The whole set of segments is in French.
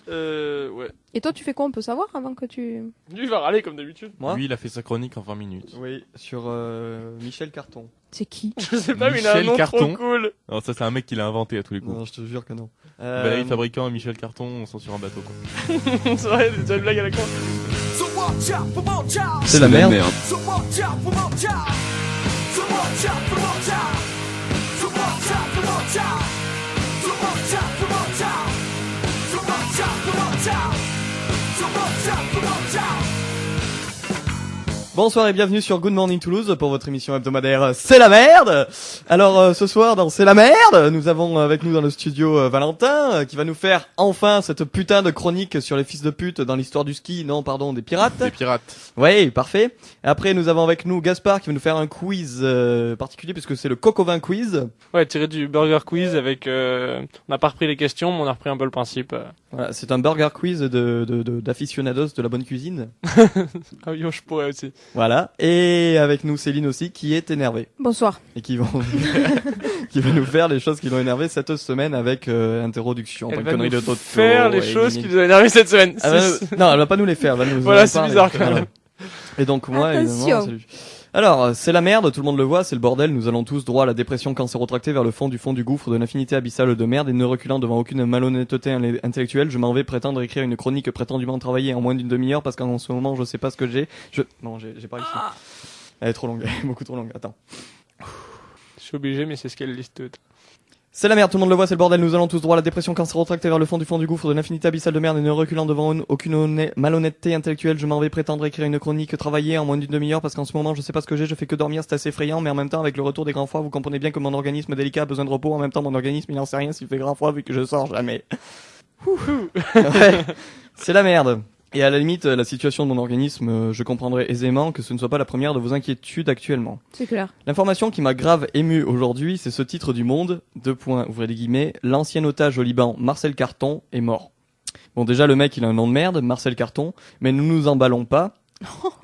Ouais. Et toi, tu fais quoi? On peut savoir avant que tu... Lui, il va râler comme d'habitude. Moi Lui, il a fait sa chronique en 20 minutes. Oui, sur Michel Carton. C'est qui? Je sais pas, mais il a un Michel nom Carton. trop cool. Alors ça, c'est un mec qui l'a inventé à tous les coups. Non, je te jure que non. Valérie Fabricant et Michel Carton, on sont sur un bateau, quoi. C'est vrai, c'est déjà une blague à la con. C'est la merde. Bonsoir et bienvenue sur Good Morning Toulouse pour votre émission hebdomadaire C'est la merde. Alors ce soir dans C'est la merde, nous avons avec nous dans le studio Valentin qui va nous faire enfin cette putain de chronique sur les fils de pute dans l'histoire du ski, non pardon des pirates. Des pirates. Oui, parfait. Après nous avons avec nous Gaspard qui va nous faire un quiz particulier puisque c'est le coq au vin quiz. Ouais, tiré du Burger Quiz avec... on n'a pas repris les questions, mais on a repris un peu le principe. Voilà, c'est un burger quiz d'aficionados de la bonne cuisine. Ah oui, je pourrais aussi. Voilà. Et avec nous Céline aussi qui est énervée. Bonsoir. Et qui vont qui va nous faire les choses qui l'ont énervé cette semaine avec introduction. Elle pas de va conneries nous de Toto faire les et choses Mimi. qui nous ont énervé cette semaine. Non, elle va pas nous les faire. Elle va nous Voilà, en c'est parler. bizarre quand même. Voilà. Et donc moi, Attention. évidemment, salut. Alors, c'est la merde, tout le monde le voit, c'est le bordel, nous allons tous droit à la dépression quand c'est retracté vers le fond du gouffre de l'infinité abyssale de merde et ne reculant devant aucune malhonnêteté intellectuelle, je m'en vais prétendre écrire une chronique prétendument travaillée en moins d'une demi-heure parce qu'en ce moment je sais pas ce que j'ai. Non, j'ai pas réussi. Elle est trop longue, elle est beaucoup trop longue, attends. Je suis obligé, mais c'est ce qu'elle liste toute. C'est la merde, tout le monde le voit, c'est le bordel, nous allons tous droit à la dépression quand c'est retracté vers le fond du gouffre de l'infinité abyssale de merde et ne reculant devant aucune malhonnêteté intellectuelle, je m'en vais prétendre écrire une chronique travaillée en moins d'une demi-heure parce qu'en ce moment je sais pas ce que j'ai, je fais que dormir, c'est assez effrayant, mais en même temps avec le retour des grands froids, vous comprenez bien que mon organisme délicat a besoin de repos, en même temps mon organisme il en sait rien s'il fait grand froid vu que je sors jamais. Ouais, c'est la merde. Et à la limite, la situation de mon organisme, je comprendrais aisément que ce ne soit pas la première de vos inquiétudes actuellement. C'est clair. L'information qui m'a grave ému aujourd'hui, c'est ce titre du Monde, ouvrez les guillemets, l'ancien otage au Liban, Marcel Carton, est mort. Bon, déjà, le mec, il a un nom de merde, Marcel Carton, mais nous nous emballons pas,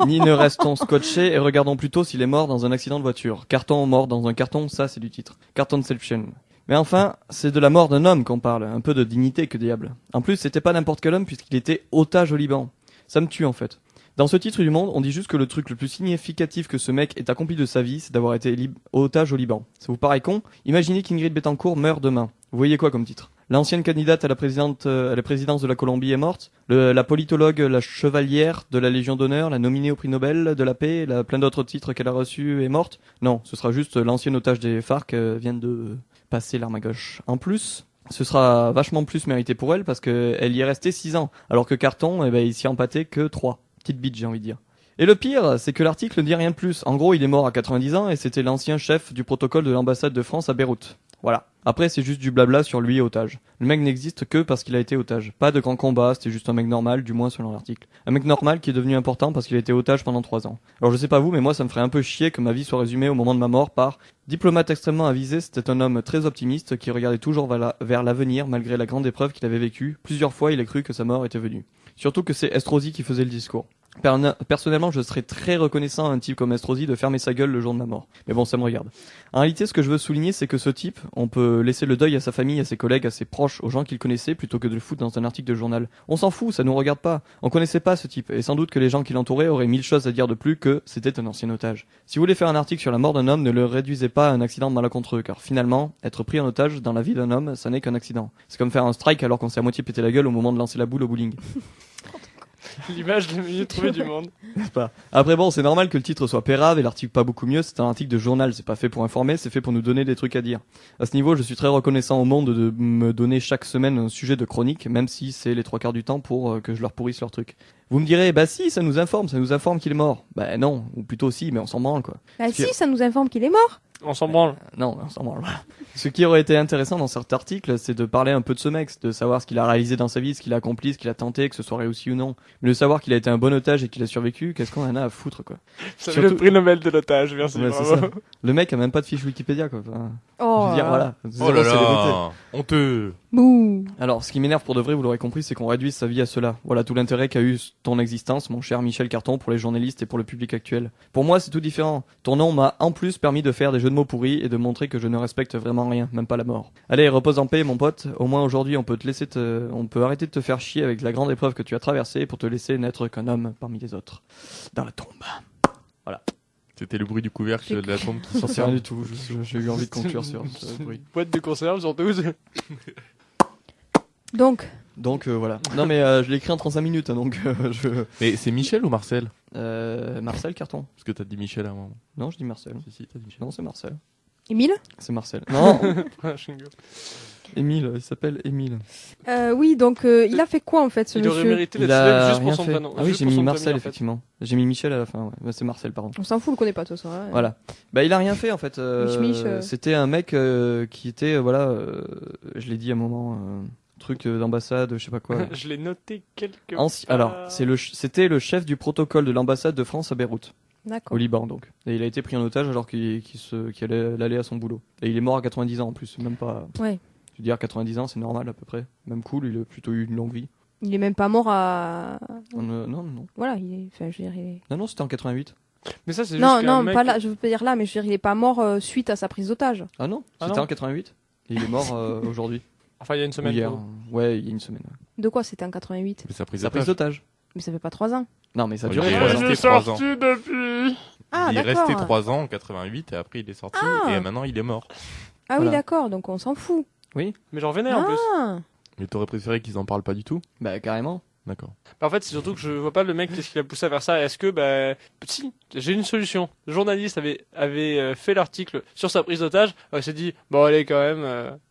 ni ne restons scotchés et regardons plutôt s'il est mort dans un accident de voiture. Carton mort dans un carton, ça c'est du titre. Cartonception. Mais enfin, c'est de la mort d'un homme qu'on parle, un peu de dignité que diable. En plus, c'était pas n'importe quel homme puisqu'il était otage au Liban. Ça me tue en fait. Dans ce titre du Monde, on dit juste que le truc le plus significatif que ce mec ait accompli de sa vie, c'est d'avoir été otage au Liban. Ça vous paraît con? Imaginez qu'Ingrid Betancourt meurt demain. Vous voyez quoi comme titre? L'ancienne candidate à la présidence de la Colombie est morte. La politologue, la chevalière de la Légion d'honneur, la nominée au prix Nobel de la paix, plein d'autres titres qu'elle a reçus est morte. Non, ce sera juste l'ancien otage des FARC vient de passer l'arme à gauche. En plus, ce sera vachement plus mérité pour elle parce que elle y est restée 6 ans, alors que Carton, il s'y empâtait que 3. Petite bite, j'ai envie de dire. Et le pire, c'est que l'article ne dit rien de plus. En gros, il est mort à 90 ans et c'était l'ancien chef du protocole de l'ambassade de France à Beyrouth. Voilà. Après, c'est juste du blabla sur lui et otage. Le mec n'existe que parce qu'il a été otage. Pas de grand combat, c'était juste un mec normal, du moins selon l'article. Un mec normal qui est devenu important parce qu'il a été otage pendant 3 ans. Alors je sais pas vous, mais moi ça me ferait un peu chier que ma vie soit résumée au moment de ma mort par diplomate extrêmement avisé, c'était un homme très optimiste qui regardait toujours vers l'avenir malgré la grande épreuve qu'il avait vécue. Plusieurs fois, il a cru que sa mort était venue. Surtout que c'est Estrosi qui faisait le discours. Personnellement, je serais très reconnaissant à un type comme Estrosi de fermer sa gueule le jour de ma mort. Mais bon, ça me regarde. En réalité, ce que je veux souligner, c'est que ce type, on peut laisser le deuil à sa famille, à ses collègues, à ses proches, aux gens qu'il connaissait, plutôt que de le foutre dans un article de journal. On s'en fout, ça nous regarde pas. On connaissait pas ce type, et sans doute que les gens qui l'entouraient auraient 1000 choses à dire de plus que c'était un ancien otage. Si vous voulez faire un article sur la mort d'un homme, ne le réduisez pas à un accident malencontreux, car finalement, être pris en otage dans la vie d'un homme, ça n'est qu'un accident. C'est comme faire un strike alors qu'on s'est à moitié pété la gueule au moment de lancer la boule au bowling. L'image le mieux trouvée du monde. Pas. Après bon, c'est normal que le titre soit pérave et l'article pas beaucoup mieux, c'est un article de journal, c'est pas fait pour informer, c'est fait pour nous donner des trucs à dire. À ce niveau, je suis très reconnaissant au monde de me donner chaque semaine un sujet de chronique, même si c'est les 3/4 du temps pour que je leur pourrisse leur truc. Vous me direz, bah si, ça nous informe qu'il est mort. Bah non, ou plutôt si, mais on s'en branle quoi. Bah si, ça nous informe qu'il est mort. On s'en branle. Non, on s'en branle. Ce qui aurait été intéressant dans cet article, c'est de parler un peu de ce mec, de savoir ce qu'il a réalisé dans sa vie, ce qu'il a accompli, ce qu'il a tenté, que ce soit réussi ou non. Mais de savoir qu'il a été un bon otage et qu'il a survécu, qu'est-ce qu'on en a à foutre, quoi. C'est le prix Nobel de l'otage, merci. Ouais, c'est bravo. ça. Le mec a même pas de fiche Wikipédia, quoi. Enfin, Oh. je veux dire, voilà. Oh Zéro là célébrité. là, honteux. Bouh. Alors, ce qui m'énerve pour de vrai, vous l'aurez compris, c'est qu'on réduise sa vie à cela. Voilà tout l'intérêt qu'a eu ton existence, mon cher Michel Carton, pour les journalistes et pour le public actuel. Pour moi, c'est tout différent. Ton nom m'a en plus permis de faire des jeux de mots pourris et de montrer que je ne respecte vraiment rien, même pas la mort. Allez, repose en paix, mon pote. Au moins aujourd'hui, on peut arrêter de te faire chier avec la grande épreuve que tu as traversée pour te laisser n'être qu'un homme parmi les autres. Dans la tombe. C'était le bruit du couvercle de la tombe qui J'en sais rien sort. du tout. J'ai eu envie de conclure sur ce bruit. Boîte de conserve surtout. Donc, Voilà. Non mais je l'ai écrit en 35 minutes, hein, donc Mais c'est Michel ou Marcel? Marcel Carton. Parce que t'as dit Michel à un moment. Non, je dis Marcel. Si, t'as dit Michel. Non, c'est Marcel. Émile C'est Marcel. Non, Ah, jingle. Émile, il s'appelle Émile. Oui, donc il a fait quoi en fait ce Il aurait monsieur mérité Il d'être célèbre a juste pour rien son fait. prénom. Ah oui, juste j'ai pour mis son Marcel, prénom, en fait. effectivement. J'ai mis Michel à la fin, ouais. Bah, c'est Marcel, pardon. On s'en fout, on le connaît pas de toute façon. Hein. Voilà. Bah, il a rien fait, en fait. Mich, C'était un mec qui était, je l'ai dit à un moment, truc d'ambassade, je sais pas quoi. Je l'ai noté quelque Alors, part. c'était le chef du protocole de l'ambassade de France à Beyrouth, au D'accord. Liban, donc. Et il a été pris en otage alors qu'il allait à son boulot. Et il est mort à 90 ans, en plus. Même pas. Ouais. Je veux dire, 90 ans, c'est normal, à peu près. Même cool, il a plutôt eu une longue vie. Il est même pas mort à. Non. Voilà, il est. Enfin, je veux dire, il est... Non, c'était en 88. Mais ça, c'est juste Non, qu'un non, mec... pas là. Je veux pas dire là, mais je veux dire, il est pas mort suite à sa prise d'otage. Ah non, Ah c'était non. en 88. Et il est mort aujourd'hui. Enfin, il y a une Ou semaine. hier. pardon. Ouais, il y a une semaine. Ouais. De quoi c'était en 88? Mais ça a pris Sa prise d'otage. Mais ça fait pas 3 ans. Non, mais ça a Oh, duré il est 3 ans. resté Il est 3 ans. sorti depuis. Ah, Il est d'accord. resté 3 ans en 88 et après il est sorti Ah. et maintenant il est mort. Ah oui, Voilà. d'accord, donc on s'en fout. Mais j'en revenais en plus. Ah, Mais t'aurais préféré qu'ils en parlent pas du tout? Bah, carrément. D'accord. Bah, en fait, c'est surtout que je vois pas le mec qu'est-ce qui l'a poussé à faire ça. Est-ce que, si, j'ai une solution. Le journaliste avait fait l'article sur sa prise d'otage. Il s'est dit, bon, allez, quand même,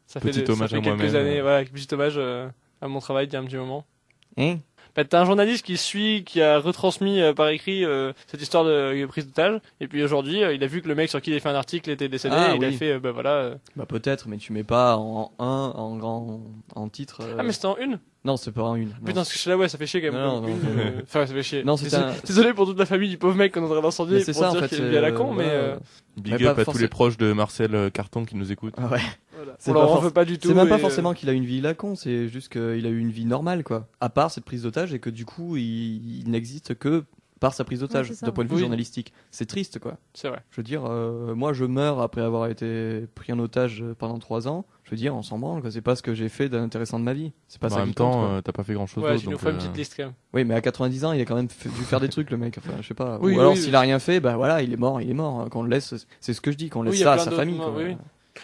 ça fait, Petit ça hommage fait à quelques moi-même, années, voilà, petit hommage à mon travail d'il y a un petit moment. Hein? Bah, t'as un journaliste qui a retransmis par écrit cette histoire de prise d'otage. Et puis aujourd'hui, il a vu que le mec sur qui il a fait un article était décédé. Ah, et il a oui. fait, Bah, peut-être, mais tu mets pas en titre. Ah, mais c'était en une. Non, c'est pas en une. Non. Putain, parce que je suis là, ouais, ça fait chier quand même. Non, comme non, une, non. Enfin, ça fait chier. Non, c'était un- Désolé pour toute la famille du pauvre mec qu'on est en train d'incendier. Mais c'est pour ça, en dire fait. qu'il est à la con, mais Big Mais up pas à tous les proches de Marcel Carton qui nous écoutent. Ah ouais. voilà. C'est On leur pas en forc- veut pas du tout. C'est même pas et, forcément qu'il a une vie la con, c'est juste qu'il a eu une vie normale, quoi. À part cette prise d'otage et que du coup, il n'existe que par sa prise d'otage, Ouais, c'est ça. d'un point de vue Oui. journalistique. C'est triste, quoi. C'est vrai. Je veux dire, moi je meurs après avoir été pris en otage pendant 3 ans. Je veux dire, on s'en branle, quoi. C'est pas ce que j'ai fait d'intéressant de ma vie. C'est pas Mais ça en même qui compte, temps, quoi. t'as pas fait grand chose Ouais, d'autre. tu nous donc, feras une petite liste quand même. Oui, mais à 90 ans, il a quand même dû faire des trucs, le mec. Enfin, je sais pas. Oui, Ou alors, oui, s'il oui. a rien fait, bah voilà, il est mort, il est mort. Qu'on le laisse, c'est ce que je dis, qu'on laisse Oui, il y a ça à plein sa d'autres famille, morts, quoi. oui, oui.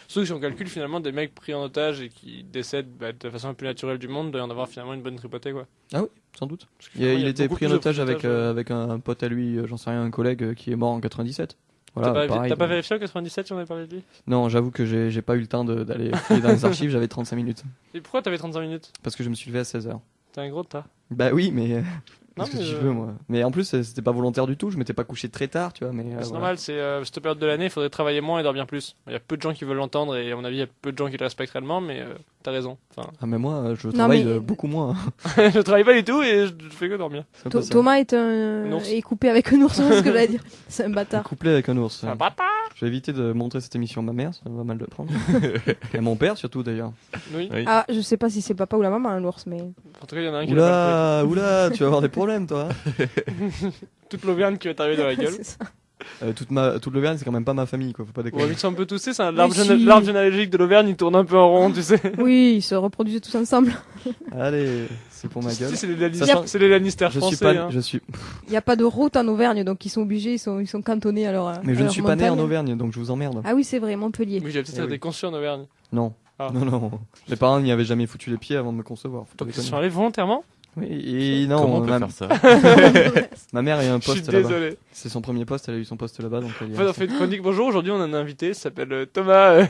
Surtout que si on calcule finalement des mecs pris en otage et qui décèdent de la façon la plus naturelle du monde, il doit y en avoir finalement une bonne tripotée, quoi. Sans doute. Parce que finalement, Il y a était beaucoup pris en plus de otage prises avec, d'otage, avec un pote à lui, j'en sais rien, un collègue qui est mort en 97. Voilà, T'as pareil. pas vérifié en 97 si on avait parlé de lui? Non, j'avoue que j'ai pas eu le temps d'aller fouiller dans les archives, j'avais 35 minutes. Et pourquoi t'avais 35 minutes? Parce que je me suis levé à 16h. T'es un gros tas. Bah oui, mais Non, qu'est-ce que mais, tu veux, moi. Mais en plus, c'était pas volontaire du tout, je m'étais pas couché très tard, tu vois. Mais C'est voilà. normal, c'est cette période de l'année, il faudrait travailler moins et dormir plus. Il y a peu de gens qui veulent l'entendre et à mon avis, il y a peu de gens qui le respectent réellement, mais t'as raison. Enfin, Ah, mais moi, je Non, travaille mais- beaucoup moins. je travaille pas du tout et je fais que dormir. C'est un peu ça. Thomas est Un ours. est coupé avec un ours, c'est ce que j'allais dire. C'est un bâtard. Couplé avec un ours. Un bâtard. Je vais éviter de montrer cette émission à ma mère, ça va mal le prendre. Et à mon père surtout d'ailleurs. Oui. Oui. Ah, je sais pas si c'est papa ou la maman, l'ours, mais. En tout cas, il y en a un qui l'a mal Oula, tu vas avoir des problèmes toi. pris. Toute l'Auvergne qui va t'arriver dans la gueule. C'est ça. Toute l'Auvergne, c'est quand même pas ma famille, quoi. Faut pas On va déconner. vite faire un peu tousser, c'est un Mais si. l'arbre généalogique de l'Auvergne, il tourne un peu en rond, tu sais. Oui, ils se reproduisent tous ensemble. Allez, c'est pour ma Tu gueule. sais, c'est les Lannister, Sachant- c'est les Lannister Je suis français. pas, hein. je suis, Il n'y a pas de route en Auvergne, donc ils sont obligés, ils sont cantonnés à leur. mais à je ne leur suis pas né en montagne. Auvergne, donc je vous emmerde. Ah oui, c'est vrai, Montpellier. Oui, j'avais peut-être Eh oui. été conçu en Auvergne. Non. Ah. Non. Mes parents n'y avaient jamais foutu les pieds avant de me concevoir. Faut pas Donc ils se déconner. sont allés volontairement. Oui, et Comment on non, peut ma, faire ça? ma mère a eu un Je suis poste là-bas. désolé. C'est son premier poste, elle a eu son poste là-bas, donc elle y En fait, est on fait une chronique. Bonjour, aujourd'hui on a un invité, il s'appelle Thomas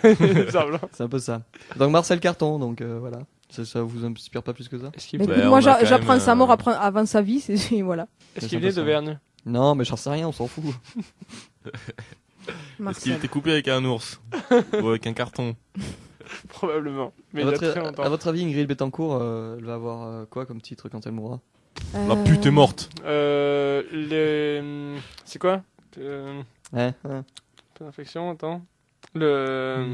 Sarblanc. C'est un peu ça. Donc Marcel Carton, donc voilà. Ça vous inspire pas plus que ça? Est-ce qu'il Mais Bah, écoute, on moi, a quand j'apprends même, sa mort avant sa vie, c'est voilà. est-ce C'est qu'il un peu venait ça. d'Auvergne? Non, mais j'en sais rien, on s'en fout. Est-ce qu'il Marcel. était coupé avec un ours? Ou avec un carton? Probablement. Mais À il y a très votre, longtemps. à votre avis, Ingrid Betancourt, elle va avoir quoi comme titre quand elle mourra? La pute est morte. C'est quoi? Hein Pas d'infection, attends. Le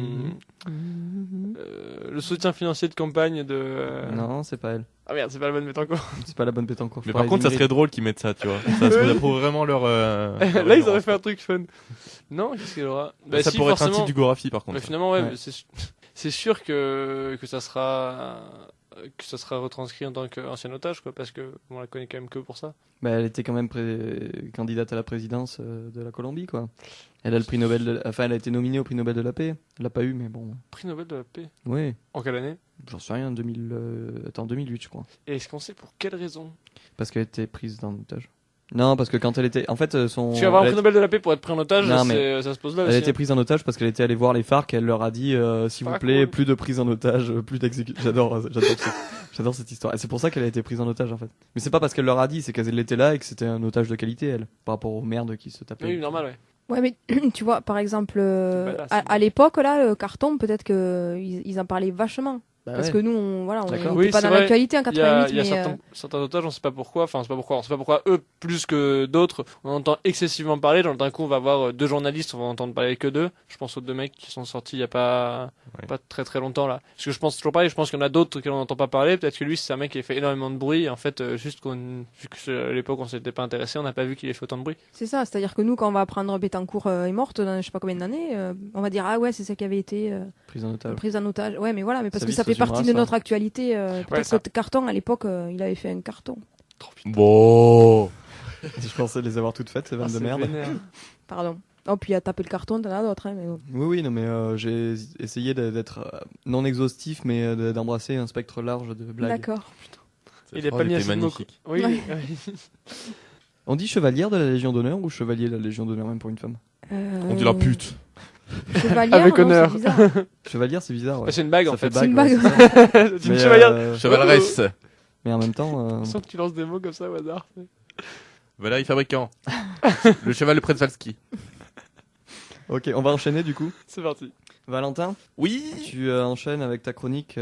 soutien financier de campagne de. Non, c'est pas elle. Ah merde, c'est pas la bonne Bettencourt. C'est pas la bonne Bettencourt. Mais par contre, ça serait drôle qu'ils mettent ça, tu vois. Ça prouve vraiment leur. Là, ils auraient fait un truc fun. Non, qu'est-ce qu'elle aura? Bah, ça si, pourrait être un forcément. type du Gorafi, par contre. Mais finalement, ouais, Ouais. c'est sûr que ça sera retranscrit en tant qu'ancien otage, quoi, parce que on la connaît quand même que pour ça. Bah, elle était quand même candidate à la présidence de la Colombie, quoi. Elle a le prix Nobel enfin, elle a été nominée au prix Nobel de la paix. Elle l'a pas eu, mais bon. Prix Nobel de la paix. Oui. En quelle année? J'en sais rien, 2008, je crois. Et est-ce qu'on sait pour quelle raison? Parce qu'elle était prise en otage. Non, parce que quand elle était. En fait, son. Tu vas avoir un elle prix Nobel de la paix pour être pris en otage, Non, mais ça se pose là Elle aussi. a été prise en otage parce qu'elle était allée voir les FARC et elle leur a dit s'il vous Ah, plaît, cool. plus de prise en otage, plus d'exécution. J'adore cette histoire. Et c'est pour ça qu'elle a été prise en otage en fait. Mais c'est pas parce qu'elle leur a dit, c'est qu'elle était là et que c'était un otage de qualité elle, par rapport aux merdes qui se tapaient. Oui, normal, ouais. Ouais, mais tu vois, par exemple, badass, à l'époque, là, le carton, peut-être qu'ils en parlaient vachement. Bah Parce ouais. que nous, on D'accord. n'était Oui, pas c'est dans vrai. l'actualité en Il y a 88, mais certains otages, on sait pas pourquoi, on sait pas pourquoi eux plus que d'autres, on entend excessivement parler, genre d'un coup on va avoir deux journalistes, on va entendre parler que d'eux. Je pense aux deux mecs qui sont sortis il y a pas très très longtemps là. Parce que je pense toujours pareil, je pense qu'il y en a d'autres auxquels on n'entend pas parler, peut-être que lui c'est un mec qui a fait énormément de bruit, et en fait juste vu que à l'époque on s'était pas intéressé, on n'a pas vu qu'il ait fait autant de bruit. c'est ça. C'est-à-dire que nous, quand on va apprendre Bettencourt est morte dans je sais pas combien d'années, on va dire ah ouais, c'est ça qui avait été Prise en otage. prise en otage. Ouais, mais voilà, mais parce Sa que vie ça se fait partie résumera de à notre ça. actualité. Peut-être ça. que le carton, à l'époque, il avait fait un carton. Bon. Je pensais les avoir toutes faites ces vannes de c'est merde. vénère. Pardon. Oh, puis à taper le carton, t'en as d'autres, hein, mais bon. Oui, non, mais j'ai essayé d'être non exhaustif, mais d'embrasser un spectre large de blagues. D'accord. Il est pas mis assez de mots. magnifique. Oui, Ouais. oui. On dit chevalière de la Légion d'honneur ou chevalier de la Légion d'honneur même pour une femme? On dit la pute. Chevalière, Avec non, honneur. c'est bizarre. Chevalière, c'est bizarre. Ouais. Bah, c'est une bague Ça en fait. fait C'est une bague, bague. ouais, c'est ça. C'est une Mais, chevalière. Chevaleresse. mais en même temps, Je sens que tu lances des mots comme ça au hasard. Voilà, il fabricant. Le cheval de Przewalski. ok, on va enchaîner du coup. C'est parti. Valentin, Oui. tu enchaînes avec ta chronique.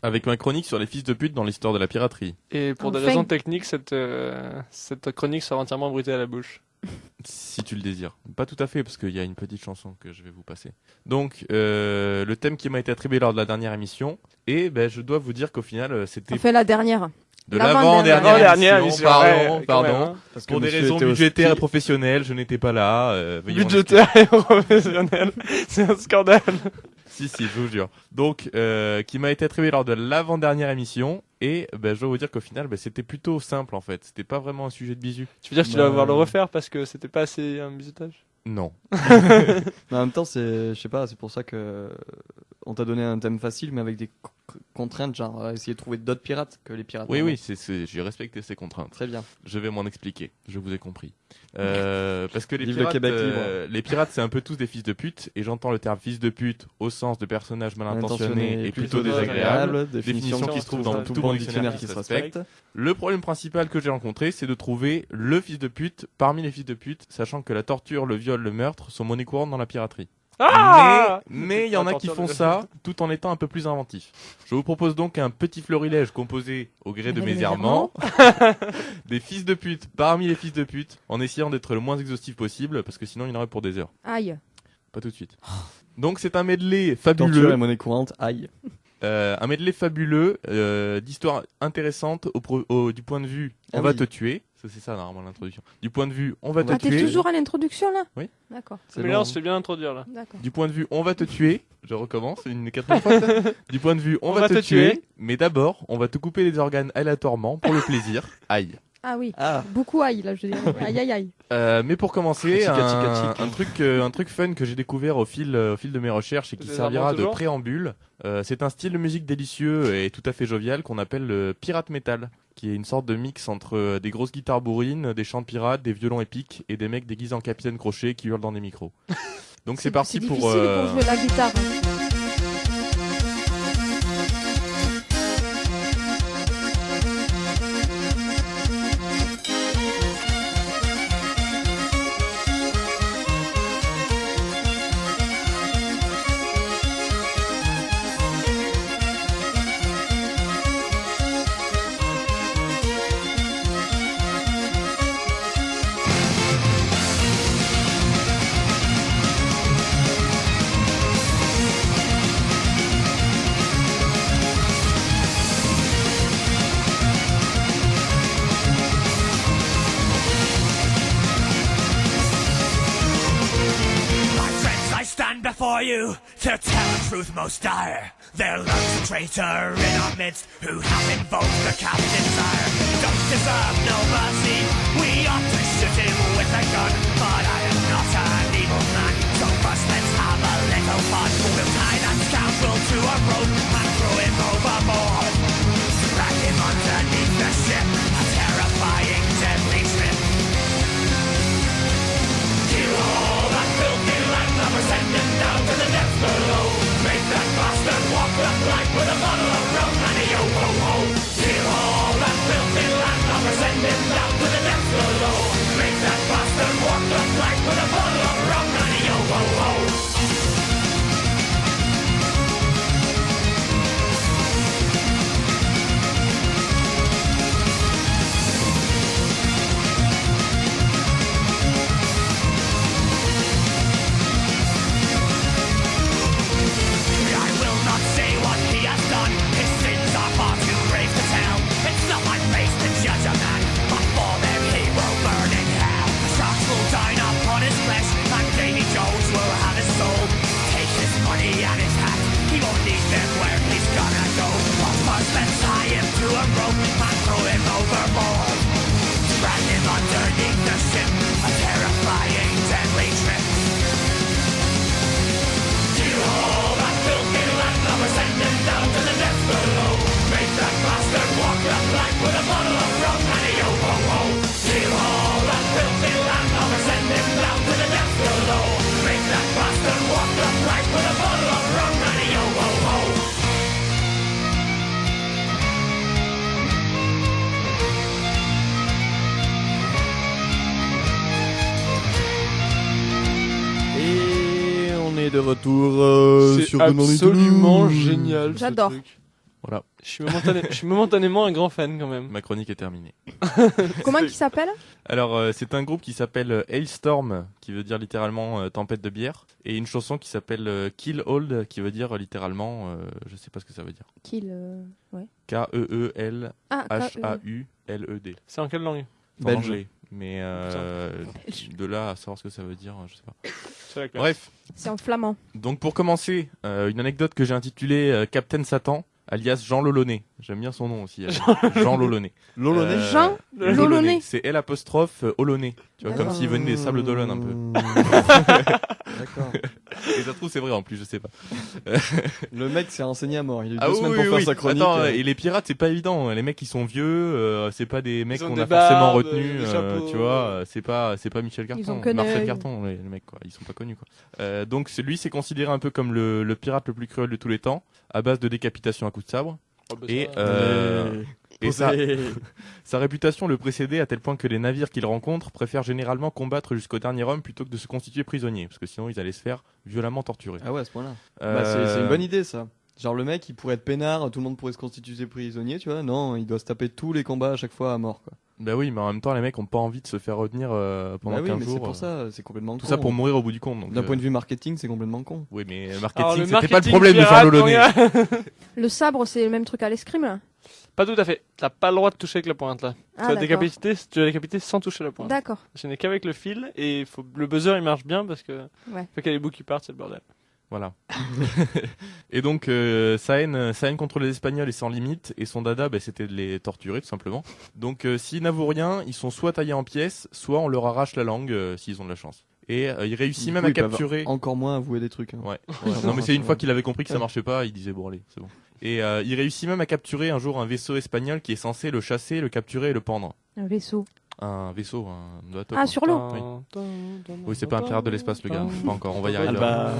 Avec ma chronique sur les fils de pute dans l'histoire de la piraterie. Et pour des Enfin. raisons techniques, cette chronique sera entièrement bruitée à la bouche. Si tu le désires. Pas tout à fait, parce qu'il y a une petite chanson que je vais vous passer. Donc, le thème qui m'a été attribué lors de la dernière émission, et ben, je dois vous dire qu'au final, c'était Ça fait la dernière. de l'avant-dernière. L'avant-dernière émission. émission, Pardon, ouais, quand pardon. même, hein. Parce que Pour des monsieur raisons était au budgétaires et ski. professionnelles, je n'étais pas là. Veuillez m'en Budgétaire et professionnel. C'est un scandale. Si, je vous jure. Donc, qui m'a été attribué lors de l'avant-dernière émission. Et ben, je dois vous dire qu'au final, ben, c'était plutôt simple en fait. C'était pas vraiment un sujet de bisu. Tu veux dire que tu Bah, vas devoir le refaire parce que c'était pas assez un bizutage? Non. Mais en même temps, je sais pas, c'est pour ça que on t'a donné un thème facile, mais avec des contraintes, genre essayer de trouver d'autres pirates que les pirates. Oui, normaux. j'ai respecté ces contraintes. Très bien. Je vais m'en expliquer. Je vous ai compris. Parce que Vive le Québec libre. les pirates, c'est un peu tous des fils de pute. Et j'entends le terme fils de pute au sens de personnages mal intentionnés et plutôt désagréables. Définition qui se trouve dans tout bon dictionnaire qui se respecte. Le problème principal que j'ai rencontré, c'est de trouver le fils de pute parmi les fils de pute, sachant que la torture, le viol, le meurtre sont monnaie courante dans la piraterie. Ah! Mais il y en a qui font ça tout en étant un peu plus inventifs. Je vous propose donc un petit florilège composé au gré de mes errements des fils de pute parmi les fils de pute, en essayant d'être le moins exhaustif possible, parce que sinon il y en aurait pour des heures. Aïe. Pas tout de suite. Donc c'est un medley Torture fabuleux. et monnaie courante, aïe. Un medley fabuleux d'histoires intéressantes du point de vue on Ah va oui. te tuer. C'est ça normalement l'introduction. Du point de vue on va te Ah, t'es tuer. toujours à l'introduction, là? Oui. D'accord. C'est Mais bon, là, on hein. se fait bien introduire, là. D'accord. Du point de vue on va te tuer. Je recommence une quatrième fois. Du point de vue on va te tuer. tuer. Mais d'abord on va te couper les organes aléatoirement pour le plaisir. Aïe. Ah oui. Ah, Beaucoup aïe, là, je dirais. Aïe, aïe, aïe. Mais pour commencer, Tic, tic, tic. un truc fun que j'ai découvert au fil de mes recherches et qui C'est servira vraiment de toujours préambule. C'est un style de musique délicieux et tout à fait jovial qu'on appelle le pirate metal, qui est une sorte de mix entre des grosses guitares bourrines, des chants de pirates, des violons épiques et des mecs déguisés en capitaine crochet qui hurlent dans des micros. Donc c'est parti pour. difficile pour jouer la guitare. you to tell the truth most dire. There lurks a traitor in our midst who hath invoked the captain's ire. Don't deserve no mercy, we ought to shoot him with a gun, but I am not an evil man, so first let's have a little fun. We'll tie that scoundrel to a rope and throw him overboard. Drag him underneath the ship, a terrifying deadly trip. Kill all that filthy landlubber, send him down to the depths below. Make that bastard walk the plank with a bottle of rum and a yo-ho-ho. Kill all that filthy landlubber, send him down to the depths below. Make that bastard walk the plank with a bottle of rum and a yo-ho-ho. Let's tie him to a rope and throw him overboard. Drag him underneath the ship, a terrifying deadly trip. Kill all that filthy landlubber, send him down to the depths below. Make that bastard walk the plank with a bottle of rum and a yo-ho-ho. Kill all that filthy landlubber, send him down to the depths below. Make that bastard walk the plank with a bottle of rum and a yo-ho-ho. Et on est de retour C'est sur Good Morning absolument Toulouse. génial. ce J'adore. truc. Voilà, Je suis momentanément un grand fan quand même. ma chronique est terminée. Comment il s'appelle? Alors, c'est un groupe qui s'appelle Hailstorm, qui veut dire littéralement tempête de bière, et une chanson qui s'appelle Kill Old, qui veut dire littéralement, je sais pas ce que ça veut dire. Kill. Ouais. K-E-E-L-H-A-U-L-E-D. Ah, C'est en quelle langue? En Belge. anglais. Mais de là à savoir ce que ça veut dire, je sais pas. C'est la classe. Bref, c'est en flamand. donc pour commencer, une anecdote que j'ai intitulée Captain Satan, alias Jean Lolonais. J'aime bien son nom aussi. Jean Lolonais. Lolonais. Jean Lolonais. C'est L apostrophe Olonais. Tu vois, comme D'accord. s'il venait des Sables d'Olonne un peu. D'accord. Et ça se trouve, c'est vrai en plus, je sais pas. Le mec s'est renseigné à mort. Il a eu Ah 2 oui, semaines oui, pour oui. faire sa chronique. Attends, et les pirates, c'est pas évident. Les mecs, ils sont vieux. C'est pas des mecs Ils ont qu'on des a forcément barbes, retenus. des chapeaux. Tu vois, c'est pas Michel Ils Carton. ont que Marcel des- Carton, les mecs, quoi. Ils sont pas connus, quoi. Donc, lui, c'est considéré un peu comme le pirate le plus cruel de tous les temps, à base de décapitation à coups de sabre. Oh, bah, Et, ça, et sa réputation le précédait à tel point que les navires qu'il rencontre préfèrent généralement combattre jusqu'au dernier homme plutôt que de se constituer prisonniers, parce que sinon ils allaient se faire violemment torturer. Ah ouais, à ce point-là. Bah, c'est une bonne idée, ça. Genre, le mec, il pourrait être peinard, tout le monde pourrait se constituer prisonnier, tu vois. Non, il doit se taper tous les combats à chaque fois à mort, quoi. Bah oui, mais en même temps, les mecs ont pas envie de se faire retenir pendant Bah oui, 15 mais jours. c'est pour ça, c'est complètement Tout con. ça pour mourir au bout du compte. Donc, D'un point de vue marketing, c'est complètement con. Oui, mais Alors, marketing, le c'était pas le marketing problème de pirate, Jean mon Lolonais. gars. Le sabre, c'est le même truc à l'escrime, là? Pas tout à fait. T'as pas le droit de toucher avec la pointe là. Ah, tu vas d'accord. décapiter sans toucher la pointe. D'accord. Ce n'est qu'avec le fil et le buzzer il marche bien parce que Ouais. faut qu'il y ait les bouts qui partent, c'est le bordel. Voilà. Et donc, sa haine contre les Espagnols est sans limite, et son dada, bah, c'était de les torturer, tout simplement. Donc, s'ils n'avouent rien, ils sont soit taillés en pièces, soit on leur arrache la langue, s'ils ont de la chance. Et il réussit Du même coup, à ils peuvent capturer... encore moins avouer des trucs. Hein. Ouais. Non, mais c'est une fois qu'il avait compris que ça marchait pas, il disait bon allez, c'est bon. Et il réussit même à capturer un jour un vaisseau espagnol qui est censé le chasser, le capturer et le pendre. Un vaisseau. Un vaisseau, un bateau. Ah, quoi. sur l'eau. Oui. Oui, c'est pas un pirate de l'espace, le gars. Pas encore, on va y arriver. Alba.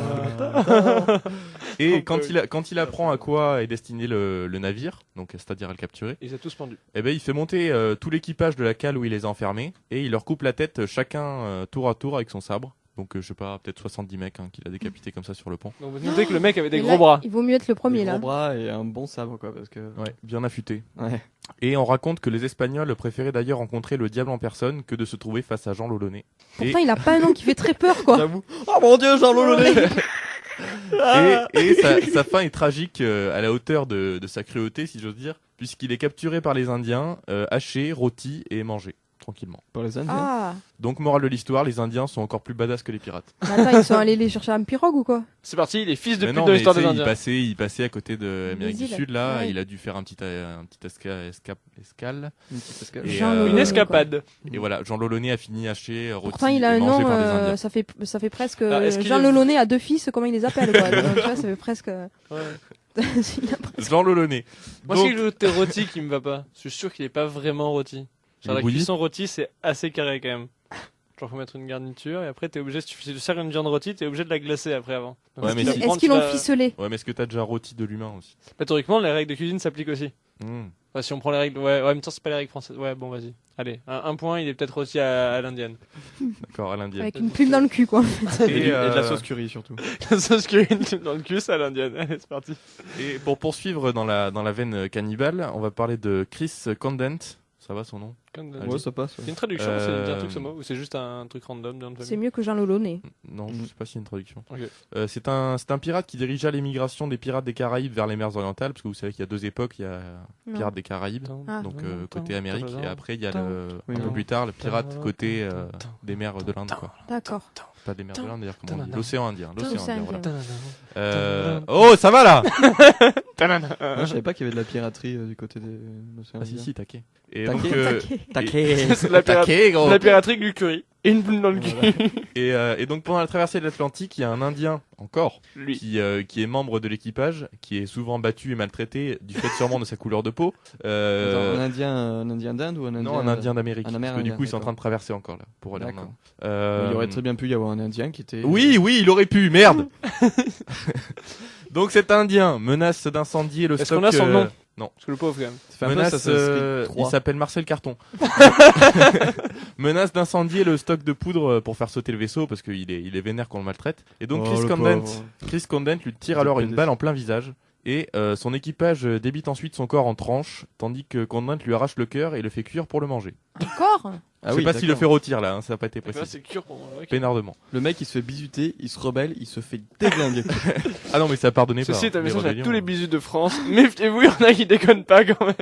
Et quand il apprend à quoi est destiné le navire, donc c'est-à-dire à le capturer, Ils ont tous pendu. eh ben il fait monter tout l'équipage de la cale où il les a enfermés et il leur coupe la tête chacun tour à tour avec son sabre. Donc je sais pas, peut-être 70 mecs qu'il a décapité comme ça sur le pont. Donc vous notez que le mec avait des Et gros là, bras. Il vaut mieux être le premier, Des là. gros bras et un bon sabre, quoi, parce que. Ouais, bien affûté. Ouais. Et on raconte que les Espagnols préféraient d'ailleurs rencontrer le diable en personne que de se trouver face à Jean Lolonais. Pourtant, il a pas un nom qui fait très peur, quoi. J'avoue. Oh mon dieu, Jean Lolonais. Et sa fin est tragique à la hauteur de sa cruauté, si j'ose dire, puisqu'il est capturé par les Indiens, haché, rôti et mangé. tranquillement. Pour les Indiens. Ah, Donc, morale de l'histoire, les Indiens sont encore plus badass que les pirates. mais attends, ils sont allés les chercher à un pirogue ou quoi? C'est parti, les fils de Mais pute non, de mais l'histoire tu des sais, Indiens. il passait à côté de l'Amérique Des du îles. Sud, là. Ouais. Il a dû faire un petit escale. Une petite escale. Et, Jean euh, Lolo. Une escapade. Et voilà, Jean Lolonais a fini haché, rôti Pourtant, il a et un mangé nom, par des Indiens. ça fait presque est-ce qu'il Jean est- Lolonais a 2 fils, comment il les appelle quoi. Donc, tu vois, ça fait presque. Ouais. Il a presque- Jean Lolonais. Moi, Donc, c'est le côté rôti qui me va pas. Je suis sûr qu'il est pas vraiment rôti. Il Genre, est la bouilli cuisson rôti, c'est assez carré quand même. Genre, faut mettre une garniture et après, t'es obligé, si tu sers une viande rôtie, t'es obligé de la glacer après avant. Donc, Ouais, si mais tu la si- prends, Est-ce qu'ils tu l'ont la- ficelé? Ouais, mais est-ce que t'as déjà rôti de l'humain aussi? Bah, théoriquement, les règles de cuisine s'appliquent aussi. Mmh. Enfin, si on prend les règles, ouais, en même temps, c'est pas les règles françaises. Ouais, bon, vas-y. Allez, un point, il est peut-être rôti à l'indienne. D'accord, à l'indienne. Avec une plume dans le cul quoi. Et de la sauce curry surtout. La sauce cuisine dans le cul, c'est à l'indienne. Allez, c'est parti. Et pour poursuivre dans la veine cannibale, on va parler de Chris Condent. Ça va son nom? Ouais, ça passe. C'est une traduction, c'est Euh, un truc ce mot, ou c'est juste un truc random d'un C'est mieux que Jean Lolonais. Non, je sais pas s'il y a une traduction. Ok. C'est un pirate qui dirigea l'émigration des pirates des Caraïbes vers les mers orientales, parce que vous savez qu'il y a 2 époques, il y a Non. pirates des Caraïbes, Ah. donc côté Amérique, et après il y a Oui, un peu non. plus tard le pirate côté des mers de l'Inde, quoi. D'accord. Pas des mers de l'Inde, d'ailleurs, comment on dit? L'océan Indien. L'océan L'océan Indien, voilà. Indien. Oh, ça va là! Moi, je savais pas qu'il y avait de la piraterie du côté des l'océan Ah si, Indien. si, taquet. Et Taquet. donc, Taquet. C'est de la pirate- taquet, gros. la piraterie du curry. Et une plume dans le cul. Et donc pendant la traversée de l'Atlantique, il y a un Indien encore Lui. qui est membre de l'équipage, qui est souvent battu et maltraité du fait sûrement de sa couleur de peau. Attends, un Indien d'Inde ou un Indien Non, un Indien d'Amérique. un Parce que du Amérindien, coup, ils sont en d'accord. train de traverser encore là pour aller en D'accord. Inde. Il aurait très bien pu y avoir un Indien qui était. Oui, il aurait pu. Merde. Donc cet Indien menace d'incendier le Est-ce stock. qu'on a son nom Non. Parce que le pauvre, quand même. Ça fait un peu Menace, ça s'écrit il 3. s'appelle Marcel Carton. Menace d'incendier le stock de poudre pour faire sauter le vaisseau parce qu'il est vénère qu'on le maltraite. Et donc Oh, Chris Condent lui tire alors une balle en plein visage. Et son équipage débite ensuite son corps en tranches, tandis que Condent lui arrache le cœur et le fait cuire pour le manger. Encore? Ah Je sais oui, pas s'il le fait d'accord. rôtir là, hein, ça n'a pas été Là, précisé. c'est cure pour moi. Ok. Pénardement. Le mec il se fait bisuter, il se rebelle, il se fait déglinguer. Ah non, mais ça pardonnait pas. Ceci est un les message à rébellions. tous les bisous de France. Méfiez-vous, il y en a qui déconnent pas quand même.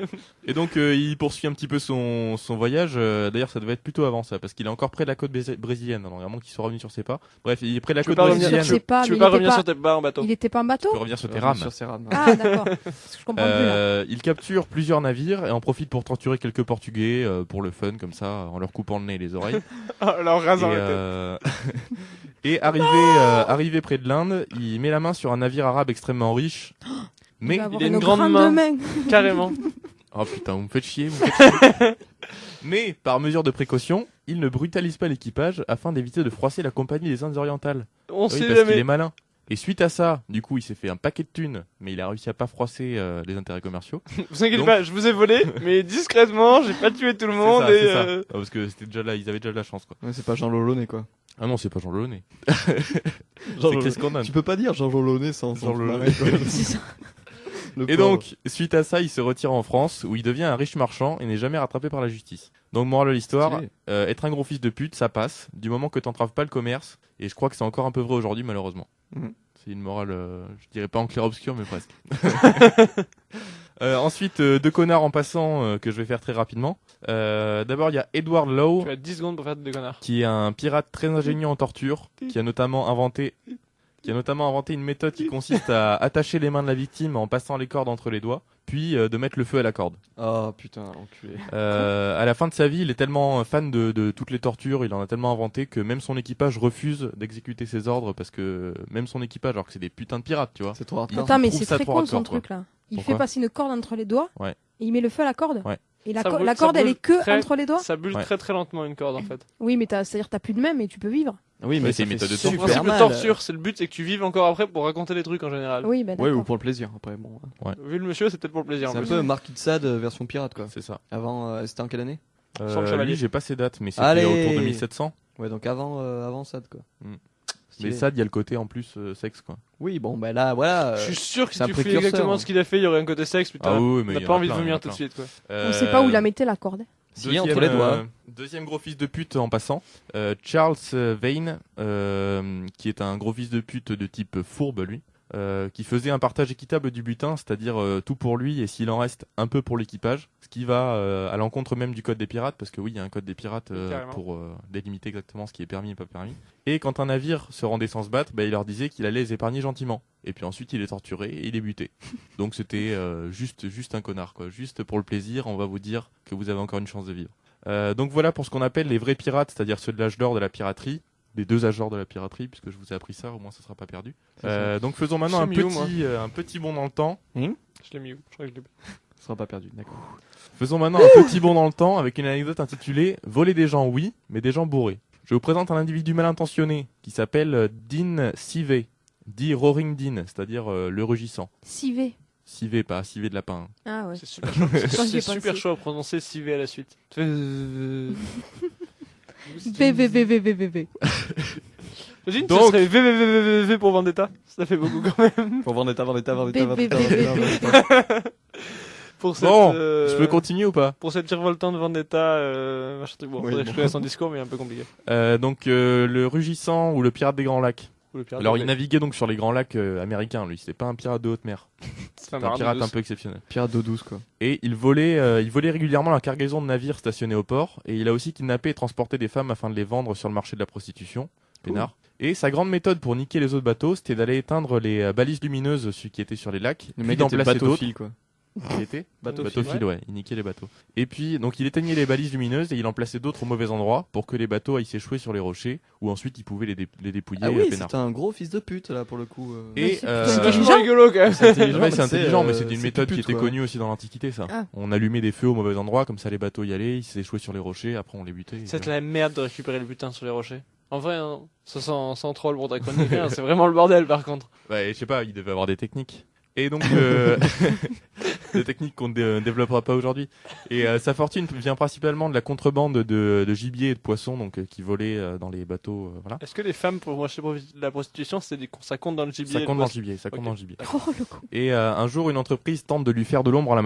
Et donc il poursuit un petit peu son voyage. D'ailleurs, ça devait être plutôt avant ça, parce qu'il est encore près de la côte brésilienne. Alors vraiment qu'il soit revenu sur ses pas. Bref, il est près de la Tu veux côte pas revenir brésilienne. sur ses pas, Tu mais veux pas il était revenir pas- sur tes pas en bateau. Il était pas en bateau? Il peut revenir sur tes rames. Sur ses rames. Ah, d'accord. Parce que je comprends plus là. Il capture plusieurs navires et en profite pour torturer quelques Portugais pour le fun, comme ça, en leur coupant le nez et les oreilles. Alors, et rasant la tête. et arrivé près de l'Inde, il met la main sur un navire arabe extrêmement riche. Mais Il va avoir il a une une grande grande main. main. Carrément. oh putain, vous me faites chier. Vous me faites chier. Mais par mesure de précaution, il ne brutalise pas l'équipage afin d'éviter de froisser la compagnie des Indes orientales. On Oui, sait parce qu'il est jamais. malin. Et suite à ça, du coup, il s'est fait un paquet de thunes, mais il a réussi à pas froisser les intérêts commerciaux. Vous inquiétez Donc- pas, je vous ai volé, mais discrètement, j'ai pas tué tout le monde C'est ça, et c'est ça. euh, Ah, parce que c'était déjà là, ils avaient déjà de la chance, quoi. Ouais, c'est pas Jean Lolonais quoi. Ah non, c'est pas Jean Lelonnet. Jean C'est Lolonais. Chris Condon. Tu peux pas dire Jean Lolonais sans Jean se Lolonais. marrer, quoi. C'est ça. Le Et pauvre. donc, suite à ça, il se retire en France, où il devient un riche marchand et n'est jamais rattrapé par la justice. Donc, morale de l'histoire, Stylé. être un gros fils de pute, ça passe, du moment que t'entraves pas le commerce, et je crois que c'est encore un peu vrai aujourd'hui, malheureusement. Mhm. C'est une morale, je dirais pas en clair-obscur, mais presque. Ensuite, 2 connards en passant, que je vais faire très rapidement. D'abord, il y a Edward Lowe, tu as 10 secondes pour faire des connards. qui est un pirate très ingénieux en torture, qui a notamment inventé une méthode qui consiste à attacher les mains de la victime en passant les cordes entre les doigts, puis de mettre le feu à la corde. Ah putain, enculé. À la fin de sa vie, il est tellement fan de toutes les tortures, il en a tellement inventé que même son équipage refuse d'exécuter ses ordres parce que même son équipage, alors que c'est des putains de pirates, tu vois. C'est trop hardcore. Attends, mais trouve c'est ça très trop con hardcore, son quoi. truc là. Il Pourquoi fait passer une corde entre les doigts. Ouais. Et il met le feu à la corde. Ouais. Et la Ça co- brûle- la ça corde, elle brûle est que très- entre les doigts. Ça brûle Ouais. très très lentement une corde en fait. Oui, mais c'est-à-dire t'as plus de main, mais tu peux vivre. Oui, Ouais, mais c'est ça une fait méthode de Le Super super principe de mal. torture, c'est le but, c'est que tu vives encore après pour raconter des trucs en général. Oui, ben Ouais, d'accord. ou pour le plaisir. Après, bon. Vu le monsieur, c'est peut-être pour le plaisir. C'est en un plus. peu Marquis de Sade version pirate quoi. C'est ça. Avant, c'était en quelle année? Sans le chevalier. Lui, j'ai pas ses dates, mais c'était Allez. autour de 1700. Ouais, donc avant Sade quoi. Mm. Stylé. Mais ça, il y a le côté en plus sexe, quoi. Oui, bon, bah là, voilà. Je suis sûr que si c'est un tu fais précurseur, exactement hein. ce qu'il a fait, il y aurait un côté sexe, putain. Ah oui, mais T'as il y pas en a envie de plein, il y en vomir a tout de plein. suite quoi. On sait pas où il a metté la corde. Si, entre les doigts. Deuxième gros fils de pute en passant, Charles Vane, qui est un gros fils de pute de type fourbe, lui. qui faisait un partage équitable du butin, c'est-à-dire tout pour lui et s'il en reste un peu pour l'équipage, ce qui va à l'encontre même du code des pirates, parce que oui, il y a un code des pirates pour délimiter exactement ce qui est permis et pas permis. Et quand un navire se rendait sans se battre, il leur disait qu'il allait les épargner gentiment. Et puis ensuite, il est torturé et il est buté. Donc c'était juste un connard, quoi. Juste pour le plaisir, on va vous dire que vous avez encore une chance de vivre. Donc voilà pour ce qu'on appelle les vrais pirates, c'est-à-dire ceux de l'âge d'or de la piraterie. Des 2 âges d'or de la piraterie, puisque je vous ai appris ça, au moins ça sera pas perdu. Donc faisons maintenant un petit bond dans le temps. Je l'ai mis où? Je crois que je l'ai Ça sera pas perdu, d'accord. Faisons maintenant un petit bond dans le temps avec une anecdote intitulée « Voler des gens, oui, mais des gens bourrés ». Je vous présente un individu mal intentionné qui s'appelle Dean Sivey, dit Roaring Dean, c'est-à-dire le rugissant. Civet. Sivey, pas Sivey de lapin. Ah ouais. C'est super chaud. J'y ai C'est super pensé. chaud à prononcer Civet à la suite. VVVVVV. Imagine, Donc- ce serait VVVVV pour Vendetta. Ça fait beaucoup quand même. Pour Vendetta. Pour cette, Bon, je peux continuer ou pas? pour cette virevoltant de Vendetta, machin truc. Bon, Oui, faudrait que bon. je connaisse son discours, mais il est un peu compliqué. Donc le rugissant ou le pirate des Grands Lacs. Ou le pirate Alors de- il naviguait donc sur les Grands Lacs américains, lui. C'était pas un pirate de haute mer. C'est C'était un pirate un peu exceptionnel. Pirate d'eau douce, quoi. Et il volait régulièrement la cargaison de navires stationnés au port. Et il a aussi kidnappé et transporté des femmes afin de les vendre sur le marché de la prostitution. Peinard. Et sa grande méthode pour niquer les autres bateaux, c'était d'aller éteindre les balises lumineuses qui étaient sur les lacs. Le puis mec d'en était placer d'autres. bateau-fil, quoi. Il était Bateau-fil, ouais. Il niquait les bateaux. Et puis, donc, il éteignait les balises lumineuses et il en plaçait d'autres au mauvais endroit pour que les bateaux aillent s'échouer sur les rochers, ou ensuite il pouvait les dépouiller Ah oui, peinard. c'est un gros fils de pute, là, pour le coup. Et, C'est C'est plutôt vachement intelligent. rigolo quand même. C'est intelligent, Ouais, c'est mais intelligent, mais c'était une c'est méthode qui pute, était quoi. connue aussi dans l'Antiquité, ça. Ah. On allumait des feux au mauvais endroit, comme ça les bateaux y allaient, ils s'échouaient sur les rochers, après on les butait. et C'est voilà. la merde de récupérer le butin sur les rochers. En vrai, hein, ça sans troll pour ta chronique, hein, c'est vraiment le bordel par contre. Ouais, je sais pas, il devait avoir des techniques. Et donc, des techniques qu'on ne développera pas aujourd'hui. Et sa fortune vient principalement de la contrebande de gibier et de poissons, donc qui volaient dans les bateaux, voilà. Est-ce que les femmes pour moi, je sais pas, la prostitution, ça compte dans le gibier Ça compte dans le le gibier, ça compte Ok. dans le gibier. Oh le coup. Et un jour, une entreprise tente de lui faire de l'ombre en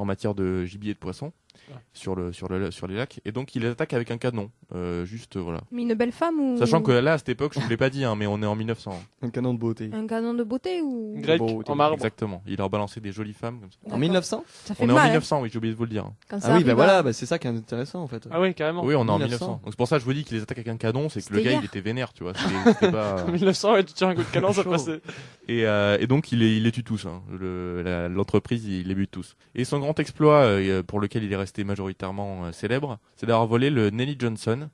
matière de gibier et de poissons, Ah. sur les lacs. Et donc, il les attaque avec un canon, voilà. Mais une belle femme ou Sachant que là, à cette époque, je vous l'ai pas dit, hein, mais on est en 1900. Un canon de beauté. un canon de beauté ou Grec Beau, en marbre. Exactement. Il leur balançait des jolies femmes comme ça. En 1900 Ça fait On est mal. en hein, 1900, oui, j'ai oublié de vous le dire. quand ça Ah oui, arrive bah à- voilà, bah c'est ça qui est intéressant, en fait. Ah oui, carrément. Oui, on est en 1900. 1900. Donc c'est pour ça que je vous dis qu'il les attaque avec un canon, c'est que le C'était gars hier. il était vénère, tu vois. C'était pas. En 1900, ouais, tu tires un coup de canon, ça Chaud. passait. Et donc il les tue tous. Hein. L'entreprise il les bute tous. Et son grand exploit pour lequel il est resté majoritairement célèbre, c'est d'avoir volé le Nelly Johnson.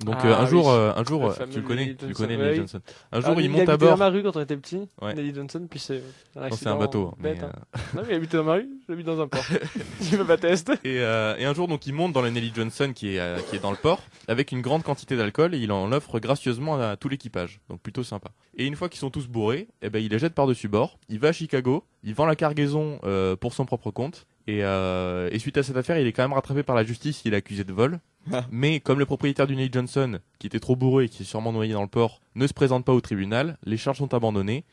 Donc Ah, un jour, Le fameux tu le connais, Nelly tu le Johnson, connais ouais, Nelly oui. Johnson. Un jour il monte à habitait bord. dans ma rue quand on était petit, Ouais. Nelly Johnson, puis c'est un Non, c'est un bateau. bête, mais, hein. Non, mais il habitait dans ma rue, j'habite dans un port. Tu veux pas tester? Et un jour, donc, il monte dans le Nelly Johnson qui est dans le port avec une grande quantité d'alcool et il en offre gracieusement à tout l'équipage. Donc plutôt sympa. Et une fois qu'ils sont tous bourrés, eh ben, il les jette par-dessus bord. Il va à Chicago, il vend la cargaison pour son propre compte. Et suite à cette affaire, il est quand même rattrapé par la justice. Il est accusé de vol. Ah. Mais comme le propriétaire du Nelly Johnson, qui était trop bourré et qui est sûrement noyé dans le port, ne se présente pas au tribunal, les charges sont abandonnées.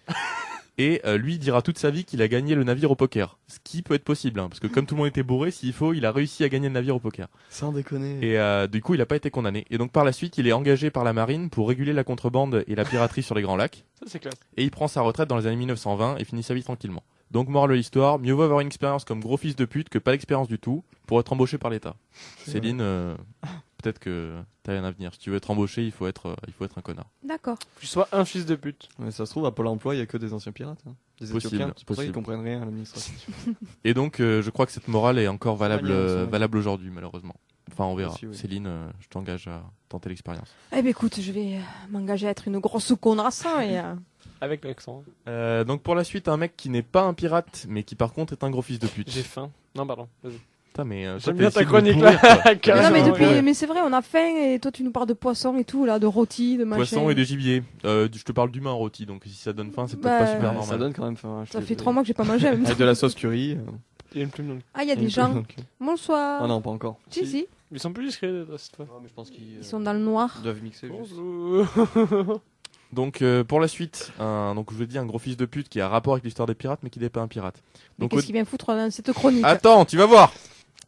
Et lui dira toute sa vie qu'il a gagné le navire au poker. Ce qui peut être possible, hein, parce que comme tout le monde était bourré, s'il faut, il a réussi à gagner le navire au poker. Sans déconner. Et du coup, il n'a pas été condamné. Et donc par la suite, il est engagé par la marine pour réguler la contrebande et la piraterie sur les Grands Lacs. Ça, c'est classe. Et il prend sa retraite dans les années 1920 et finit sa vie tranquillement. Donc morale de l'histoire, mieux vaut avoir une expérience comme gros fils de pute que pas d'expérience du tout pour être embauché par l'État. Céline, peut-être que t'as un avenir. Si tu veux être embauché, il faut être un connard. D'accord. Que tu sois un fils de pute. Ouais, ça se trouve, à Pôle emploi, il y a que des anciens pirates. Hein. Des Possible, Éthiopiens. C'est pour ça qu'ils possible. comprennent rien à l'administration. Et donc, je crois que cette morale est encore valable, Valide, ça, ouais. valable aujourd'hui, malheureusement. Enfin, on verra. Aussi, oui. Céline, je t'engage à tenter l'expérience. Eh ben écoute, je vais m'engager à être une grosse connasse hein, et Avec l'accent. Donc pour la suite, un mec qui n'est pas un pirate, mais qui par contre est un gros fils de pute. J'ai faim. Non, pardon. Vas-y. Putain, mais toi, J'aime t'as bien ta essayé de me chronique pourrir, là. quoi. non, Carrément, mais depuis, ouais. mais c'est vrai, on a faim et toi tu nous parles de poisson et tout là, de rôti, de machin. Poisson et de gibier. Je te parle d'humain rôti, donc si ça donne faim, c'est peut-être Bah, pas super Ouais, normal. ça donne quand même faim. hein, je Ça suis fait désolé. 3 mois que j'ai pas mangé. Avec de la sauce curry. Il y a une plume dans le. Ah, il y a des gens. Bonsoir. Ah non, pas encore. Si, si. Ils sont plus discrets cette fois. mais je pense qu'ils Ils sont dans le noir. doivent mixer juste. Bonjour. Donc pour la suite, donc je vous ai dit un gros fils de pute qui a rapport avec l'histoire des pirates, mais qui n'est pas un pirate. Mais Donc qu'est-ce qu'il vient foutre dans cette chronique Attends, tu vas voir.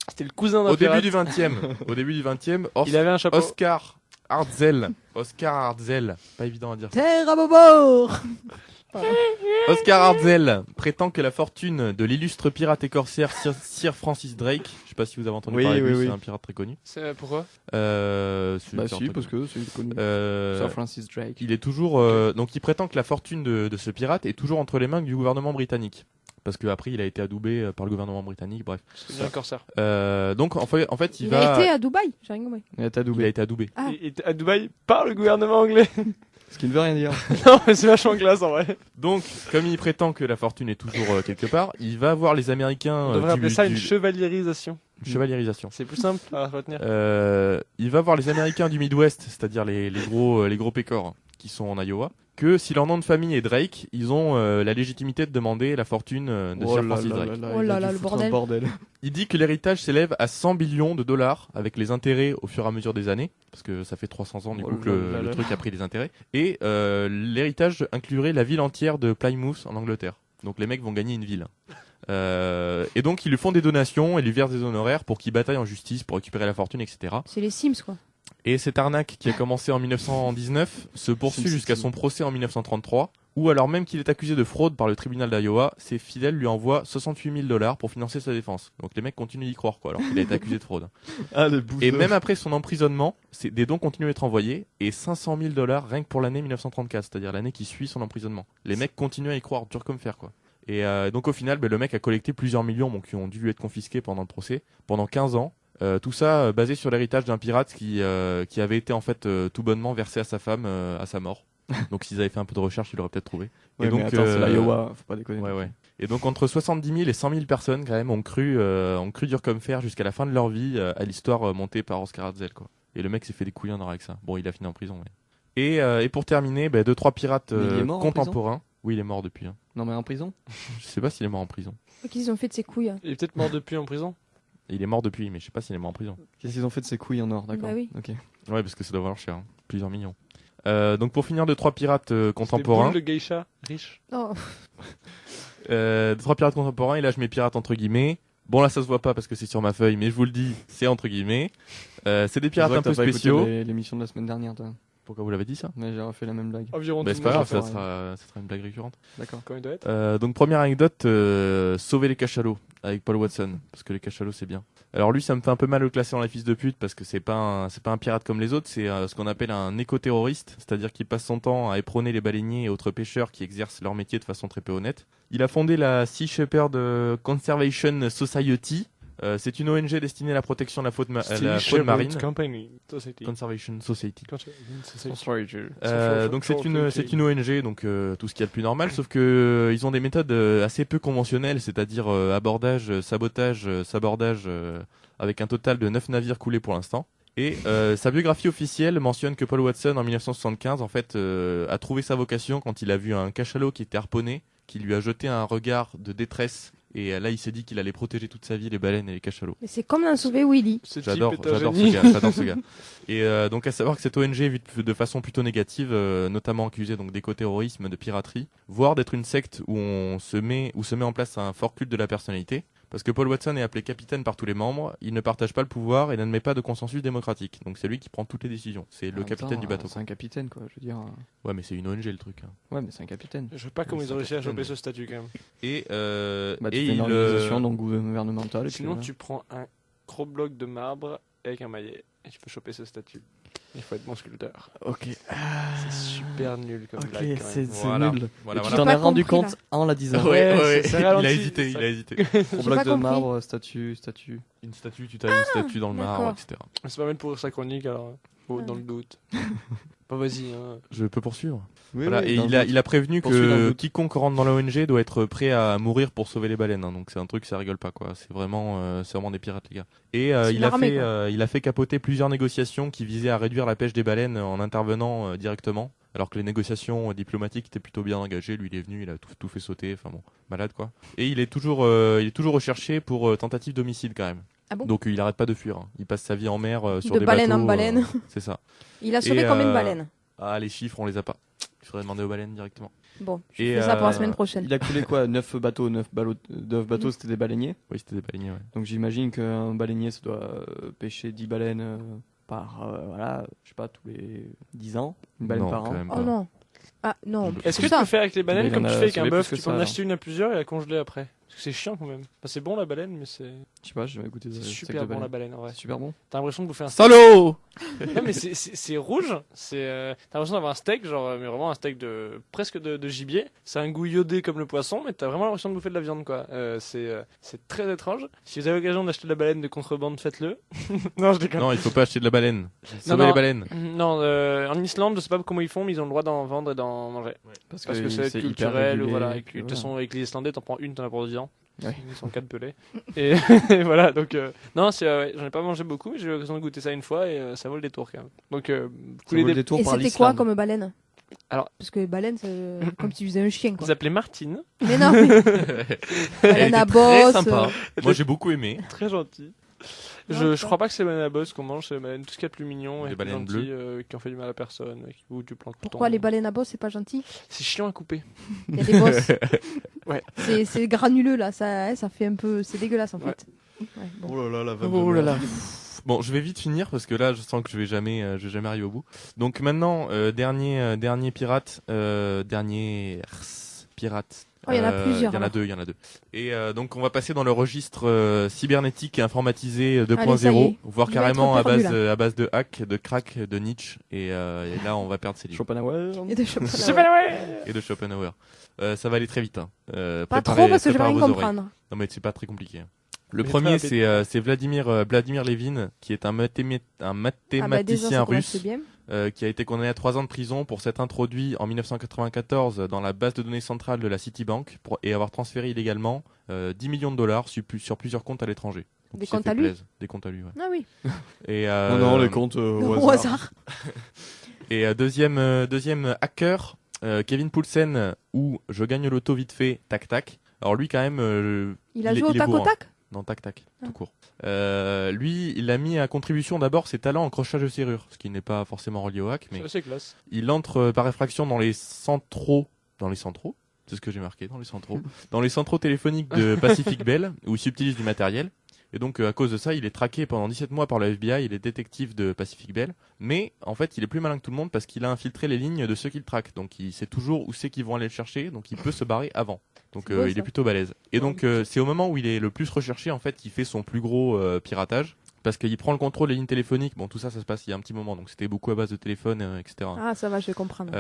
C'était le cousin d'un Au pirate. début du 20e, Il avait un chapeau. Oscar Hartzell, pas évident à dire. Terre à bord. Oscar Hartzell prétend que la fortune de l'illustre pirate et corsaire Sir Francis Drake, je sais pas si vous avez entendu parler de lui, c'est un pirate très connu. C'est pourquoi Bah si, parce que c'est connu. Sir Francis Drake. Il est toujours donc il prétend que la fortune de ce pirate est toujours entre les mains du gouvernement britannique. Parce qu'après il a été adoubé par le gouvernement britannique, bref. C'est bien corsaire. Donc en fait il a été à Dubaï, j'ai rien compris. Il a été adoubé. Ah. Il était à Dubaï par le gouvernement anglais. Ce qui ne veut rien dire. Non, mais c'est vachement classe en vrai. Donc, comme il prétend que la fortune est toujours quelque part, il va voir les Américains. On devrait appeler ça une chevaliérisation. Une chevaliérisation. C'est plus simple à retenir. Il va voir les Américains du Midwest, c'est-à-dire les gros pécores qui sont en Iowa, que si leur nom de famille est Drake, ils ont la légitimité de demander la fortune de Sir Francis Drake. Oh là là, le bordel. Il dit que l'héritage s'élève à 100 billions de dollars avec les intérêts au fur et à mesure des années, parce que ça fait 300 ans du coup que le truc a pris les intérêts. Et l'héritage inclurait la ville entière de Plymouth en Angleterre. Donc les mecs vont gagner une ville. Et donc ils lui font des donations et lui versent des honoraires pour qu'il bataille en justice, pour récupérer la fortune, etc. C'est les Sims quoi. Et cette arnaque qui a commencé en 1919 se poursuit jusqu'à son procès en 1933, où alors même qu'il est accusé de fraude par le tribunal d'Iowa, ses fidèles lui envoient 68 000 $ pour financer sa défense. Donc les mecs continuent d'y croire quoi, alors qu'il a été accusé de fraude. Et même après son emprisonnement, des dons continuent à être envoyés, et 500 000 $ rien que pour l'année 1934, c'est-à-dire l'année qui suit son emprisonnement. Les mecs continuent à y croire, dur comme fer quoi. Et donc au final, le mec a collecté plusieurs millions qui ont dû lui être confisqués pendant le procès, pendant 15 ans. Tout ça basé sur l'héritage d'un pirate qui avait été en fait tout bonnement versé à sa femme à sa mort. Donc s'ils avaient fait un peu de recherche, ils l'auraient peut-être trouvé. Ouais, et donc c'est l'Iowa, faut pas déconner. Ouais. Et donc entre 70 000 et 100 000 personnes quand même ont cru dur comme fer jusqu'à la fin de leur vie à l'histoire montée par Oscar Hartzell quoi. Et le mec s'est fait des couilles en or avec ça. Bon, il a fini en prison. Mais... Et pour terminer, 2-3 pirates contemporains. Oui, il est mort depuis. Hein. Non mais en prison. Je sais pas s'il est mort en prison. Qu'est-ce qu'ils ont fait de ses couilles hein. Il est peut-être mort depuis en prison. Il est mort depuis, mais je sais pas s'il est mort en prison. Qu'est-ce qu'ils ont fait de ces couilles en or, d'accord. Bah oui. Ok. Ouais, parce que ça doit valoir cher, hein. Plusieurs millions. Donc pour finir, 2-3 pirates contemporains. Le geisha riche. Oh. 2-3 pirates contemporains, et là je mets pirates entre guillemets. Bon là ça se voit pas parce que c'est sur ma feuille, mais je vous le dis, c'est entre guillemets. C'est des pirates un peu spéciaux. L'émission de la semaine dernière, toi. Pourquoi vous l'avez dit ça? Mais j'ai refait la même blague. Environ. C'est pas grave, ça sera une blague récurrente. D'accord. Quand il doit être. Donc première anecdote, sauver les cachalots avec Paul Watson, parce que les cachalots c'est bien. Alors lui, ça me fait un peu mal de le classer dans les fils de pute parce que c'est pas un pirate comme les autres, c'est ce qu'on appelle un éco-terroriste, c'est-à-dire qu'il passe son temps à éperonner les baleiniers et autres pêcheurs qui exercent leur métier de façon très peu honnête. Il a fondé la Sea Shepherd Conservation Society. C'est une ONG destinée à la protection de la faune marine. Conservation Society. Donc c'est une ONG, donc tout ce qu'il y a de plus normal, sauf que ils ont des méthodes assez peu conventionnelles, c'est-à-dire abordage, sabotage, sabordage, avec un total de 9 navires coulés pour l'instant. Et sa biographie officielle mentionne que Paul Watson en 1975 en fait a trouvé sa vocation quand il a vu un cachalot qui était harponné, qui lui a jeté un regard de détresse. Et là, il s'est dit qu'il allait protéger toute sa vie les baleines et les cachalots. Mais c'est comme dans Sauver Willy. J'adore ce gars. Et donc à savoir que cette ONG est vue de façon plutôt négative, notamment accusée donc d'éco-terrorisme, de piraterie, voire d'être une secte où se met en place un fort culte de la personnalité. Parce que Paul Watson est appelé capitaine par tous les membres, il ne partage pas le pouvoir et n'admet pas de consensus démocratique. Donc c'est lui qui prend toutes les décisions. C'est le capitaine du bateau. C'est un capitaine quoi, je veux dire. Ouais, mais c'est une ONG le truc. Hein. Ouais, mais c'est un capitaine. Je sais pas comment ils ont réussi à choper ce statut quand même. Et tu fais une organisation non gouvernementale. Sinon, tu prends un gros bloc de marbre avec un maillet et tu peux choper ce statut. Il faut être mon sculpteur. Ok. C'est super nul comme blague. C'est nul. Voilà. Tu t'en as rendu compte en la disant. Ouais. C'est Il a ralenti, hésité. Pour bloc de marbre, statue. Une statue, tu tailles une statue dans le marbre, etc. C'est pas mal pour sa chronique alors. Dans le doute. Bah vas-y. Hein. Je peux poursuivre. Oui, voilà. oui, Et il a prévenu que quiconque rentre dans la ONG doit être prêt à mourir pour sauver les baleines. Hein. Donc c'est un truc, ça rigole pas quoi. C'est vraiment des pirates les gars. Et il a fait capoter plusieurs négociations qui visaient à réduire la pêche des baleines en intervenant directement. Alors que les négociations diplomatiques étaient plutôt bien engagées. Lui il est venu, il a tout fait sauter. Enfin bon, malade quoi. Et il est toujours recherché pour tentative d'homicide quand même. Ah bon? Donc il arrête pas de fuir. Hein. Il passe sa vie en mer sur de des baleine bateaux. En baleine. C'est ça. Il a sauvé combien de baleines? Ah les chiffres on les a pas. Il faudrait demander aux baleines directement. Bon, je fais ça pour la semaine prochaine. Il a coulé quoi? 9 bateaux, c'était des baleiniers? Oui, c'était des baleiniers, ouais. Donc j'imagine qu'un baleinier, ça doit pêcher 10 baleines par, je sais pas, tous les 10 ans. Une baleine non, par an. quand même Oh pas. non. Ah non. Est-ce que tu putain. peux faire avec les baleines Mais il comme en tu a fais avec un sauvé bœuf? plus Tu que peux en ça, acheter une à plusieurs et la congeler après. Parce que c'est chiant quand même. Enfin, c'est bon la baleine, mais c'est Je sais pas, j'ai jamais goûté de c'est steak super de bon la baleine. baleine en vrai. C'est super bon. T'as l'impression de bouffer un steak. Salaud! Non, mais c'est rouge. T'as l'impression d'avoir un steak, genre, mais vraiment un steak presque de gibier. C'est un goût iodé comme le poisson, mais t'as vraiment l'impression de bouffer de la viande, quoi. C'est très étrange. Si vous avez l'occasion d'acheter de la baleine de contrebande, faites-le. Non, je déconne. Non, il faut pas acheter de la baleine. Sauvez non. les baleines. Non, en Islande, je sais pas comment ils font, mais ils ont le droit d'en vendre et d'en manger. Parce que c'est hyper culturel, régulé, voilà. et Et puis de toute façon, avec les Islandais, t'en prends une, t'en as pour 10 ans. Ouais. Ils sont 4 pelés. Et, et voilà, donc, non, ouais, j'en ai pas mangé beaucoup, mais j'ai eu l'occasion de goûter ça une fois et ça vaut le détour quand même. Donc, Ça couler vaut le des. détour Et par c'était quoi l'Islande. comme baleine? Alors- Parce que baleine, c'est comme si tu faisais un chien, Ils quoi. s'appelaient Martine, Mais non, mais baleine à Très bosse. sympa. Moi, j'ai beaucoup aimé. très gentil. Non, Je ça. crois pas que c'est les baleines à bosse qu'on mange, c'est les baleines tout ce qu'il y a de plus mignon Des et plus baleines gentil, qui ont fait du mal à personne, ou du plancton. Pourquoi les baleines à bosse, c'est pas gentil? C'est chiant à couper. Il y a des bosses. Ouais. C'est granuleux, là. Ça fait un peu. C'est dégueulasse, en fait. Ouais, bon. Oh là là, la vanne Oh de là merde. là. Bon, je vais vite finir parce que là, je sens que je vais jamais arriver au bout. Donc maintenant, dernier pirate, dernier pirate. Oh, il y en a plusieurs, Il y en a alors. deux. Et donc on va passer dans le registre cybernétique et informatisé Allez, ça y 2.0, est. voire Je vais carrément être perdu, à base de hack, de crack, de niche. Et là, on va perdre ses livres. Schopenhauer. Il y a des choses Je sais pas, ouais. Et de Schopenhauer. Ça va aller très vite. Hein. Pas Préparez- trop, parce que je vais préparez rien vos oreilles. comprendre. Non mais c'est pas très compliqué. hein. Le Mais premier très c'est Vladimir Levin qui est un Ah bah, déjà, mathématicien ça commence russe bien. qui a été condamné à 3 ans de prison pour s'être introduit en 1994 dans la base de données centrale de la Citibank et avoir transféré illégalement 10 millions de dollars sur plusieurs comptes à l'étranger. Donc, Des il s'est comptes fait à lui plaisir. Des comptes à lui, ouais. Ah oui. Et, Non, les comptes Au hasard. Et deuxième hacker, Kevin Poulsen, où je gagne l'auto vite fait, tac tac. Alors lui quand même... Il a il est- joué au il est tac au bourrin. tac? Non, tac tac, Ah. tout court. Lui, il a mis à contribution d'abord ses talents en crochage de serrure, ce qui n'est pas forcément relié au hack, mais C'est assez classe. il entre par effraction dans les centraux, c'est ce que j'ai marqué, dans les centraux téléphoniques de Pacific Bell, où il subtilise du matériel. Et donc, à cause de ça, il est traqué pendant 17 mois par le FBI, il est détective de Pacific Bell. Mais, en fait, il est plus malin que tout le monde parce qu'il a infiltré les lignes de ceux qui le traquent. Donc, il sait toujours où c'est qu'ils vont aller le chercher, donc il peut se barrer avant. Donc, C'est beau, il ça. est plutôt balèze. Et donc, c'est au moment où il est le plus recherché, en fait, qu'il fait son plus gros piratage. Parce qu'il prend le contrôle des lignes téléphoniques. Bon, tout ça, ça se passe il y a un petit moment. Donc, c'était beaucoup à base de téléphone, etc. Ah, ça va, je vais comprendre.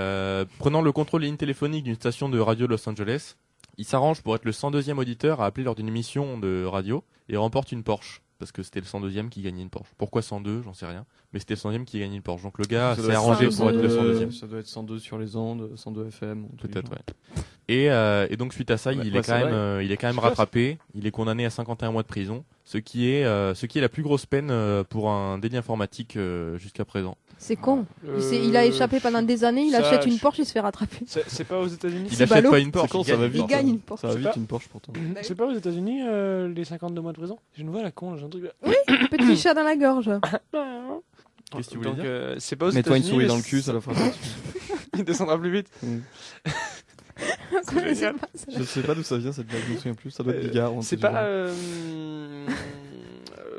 Prenant le contrôle des lignes téléphoniques d'une station de radio de Los Angeles, il s'arrange pour être le 102e auditeur à appeler lors d'une émission de radio et remporte une Porsche. Parce que c'était le 102e qui gagnait une Porsche. Pourquoi 102, j'en sais rien. Mais c'était le 100e qui gagnait une Porsche. Donc le gars Ça s'est doit être arrangé 102, pour être le 102e. Ça doit être 102 sur les ondes, 102 FM. un truc Peut-être, du ouais. Et donc suite à ça, Ouais, il ouais, est c'est il est quand même rattrapé. Il est condamné à 51 mois de prison, ce qui est la plus grosse peine pour un délit informatique jusqu'à présent. C'est con. Il a échappé pendant des années, il ça, achète une je- Porsche, il se fait rattraper. C'est pas aux États-Unis. Il C'est achète ballot. pas une C'est Porsche, con, il ça gagne va une vite. Il gagne une Ça va C'est vite pas- une Porsche pourtant. C'est pas aux États-Unis les 52 mois de prison. J'ai une voix à la con, j'ai un truc. Petit chat dans la gorge. Qu'est-ce que tu voulais Donc, dire c'est pas aux Mets-toi une États-Unis. souris dans mais le cul, ça la fera pas. Il descendra plus vite. Je sais génial. pas, ça- Je sais pas d'où ça vient cette blague, je me souviens plus. Ça doit être Bigard. ou un C'est truc du pas genre.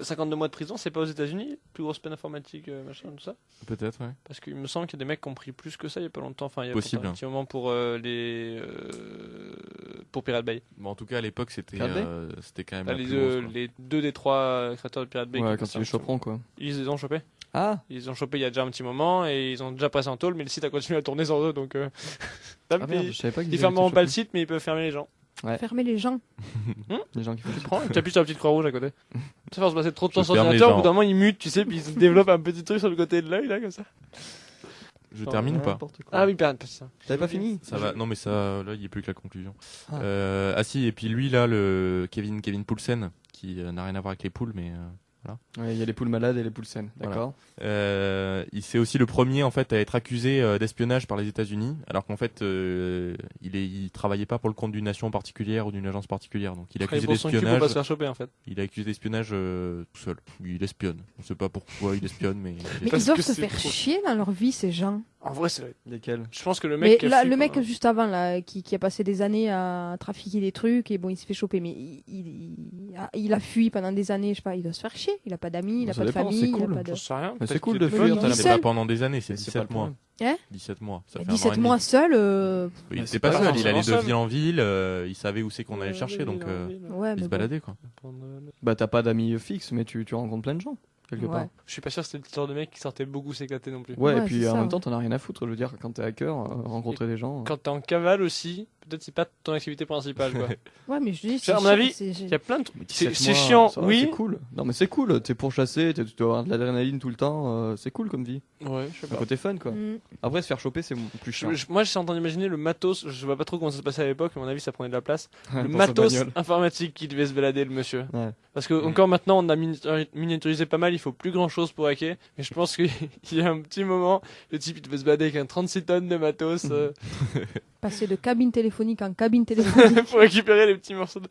52 mois de prison, c'est pas aux États-Unis, plus grosse peine informatique, machin, tout ça. Peut-être, ouais. Parce qu'il me semble qu'il y a des mecs qui ont pris plus que ça il y a pas longtemps. Enfin, il y a Possible. pourtant un petit moment pour Pirate Bay. Bon, en tout cas, à l'époque, c'était Pirate Bay quand même Là, la les, plus grosse, quoi. les 2 des 3 créateurs de Pirate Bay. Ouais, qui quand passent ils les un- choperont quoi. Ils les ont chopés. Ah Ils les ont chopés il y a déjà un petit moment et ils ont déjà passé en tôle, mais le site a continué à tourner sans eux, donc tant Ah pis. merde, je savais pas qu'ils Ils avaient fermeront été pas le chopés. site, mais ils peuvent fermer les gens. Fermer les gens. Les gens qui font Tu prends et tu appuies sur la petite croix rouge à côté. Ça va se passer trop de temps Je sur ferme les l'ordinateur, au gens. bout d'un moment ils mutent, tu sais, puis ils se développent un petit truc sur le côté de l'œil là, comme ça. Je termine ou pas N'importe quoi. Ah oui, pardon, c'est ça. T'avais pas fini Ça va. Non, mais ça, là, il n'y a plus que la conclusion. Ah. Ah si, et puis lui, là, le Kevin Poulsen, qui n'a rien à voir avec les poules, mais Ouais, il y a les poules malades et les poules saines, d'accord. c'est aussi le premier en fait à être accusé d'espionnage par les États-Unis, alors qu'en fait, il travaillait pas pour le compte d'une nation particulière ou d'une agence particulière, donc il est accusé Pour son cul pour pas d'espionnage. se faire choper en fait. Il est accusé d'espionnage tout seul. Il espionne. On sait pas pourquoi il espionne, mais. Mais Parce ils doivent que se c'est faire trop- chier dans leur vie, ces gens. En vrai, c'est. Lesquels Je pense que le Mais mec. là, flippe, le mec hein. juste avant, là, qui a passé des années à trafiquer des trucs, et bon, il se fait choper, mais il a fui pendant des années, je sais pas, il doit se faire chier. Il a pas d'amis, il a Ça pas de dépend, famille, c'est il a cool. pas de. J'en sais rien. Mais c'est Peut-être cool qu'il de est fuir, pas- t'as C'est la- pas pendant des années, c'est C'est pas 17 le mois. Hein 17 mois. Ça fait 17 un an et mois demi. seul. Il Mais était c'est pas pas seul, il forcément allait de seul. ville en ville, il savait où c'est qu'on allait le chercher, donc Ouais, il mais se bon. baladait quoi. Bah t'as pas d'amis fixes, mais tu rencontres plein de gens, quelque Ouais. part. Je suis pas sûr que c'était le genre de mec qui sortait beaucoup s'éclater non plus. Ouais, Ouais, et puis c'est en ça. même temps, t'en as rien à foutre. Je veux dire, quand t'es hacker, rencontrer des gens. Quand t'es en cavale aussi, peut-être c'est pas ton activité principale quoi. Ouais, mais je dis. À mon avis, Il y a plein de trucs. C'est chiant, ça va, oui. C'est cool. Non, mais c'est cool. T'es pourchassé, tu dois avoir de l'adrénaline tout le temps. C'est cool comme vie. Ouais, je sais Un pas. côté fun, quoi. Mm. Après, se faire choper, c'est plus chiant. Moi, je suis en train d'imaginer le matos. Je vois pas trop comment ça se passait à l'époque, mais à mon avis, ça prenait de la place. Le Pour sa matos bagnole. informatique qui devait se balader, le monsieur. Ouais. Parce que encore maintenant, on a miniaturisé pas mal. Il faut plus grand chose pour hacker. Mais je pense qu'il y a un petit moment, le type il devait se balader avec un 36 tonnes de matos Passer de cabine téléphonique en cabine téléphonique. pour récupérer les petits morceaux.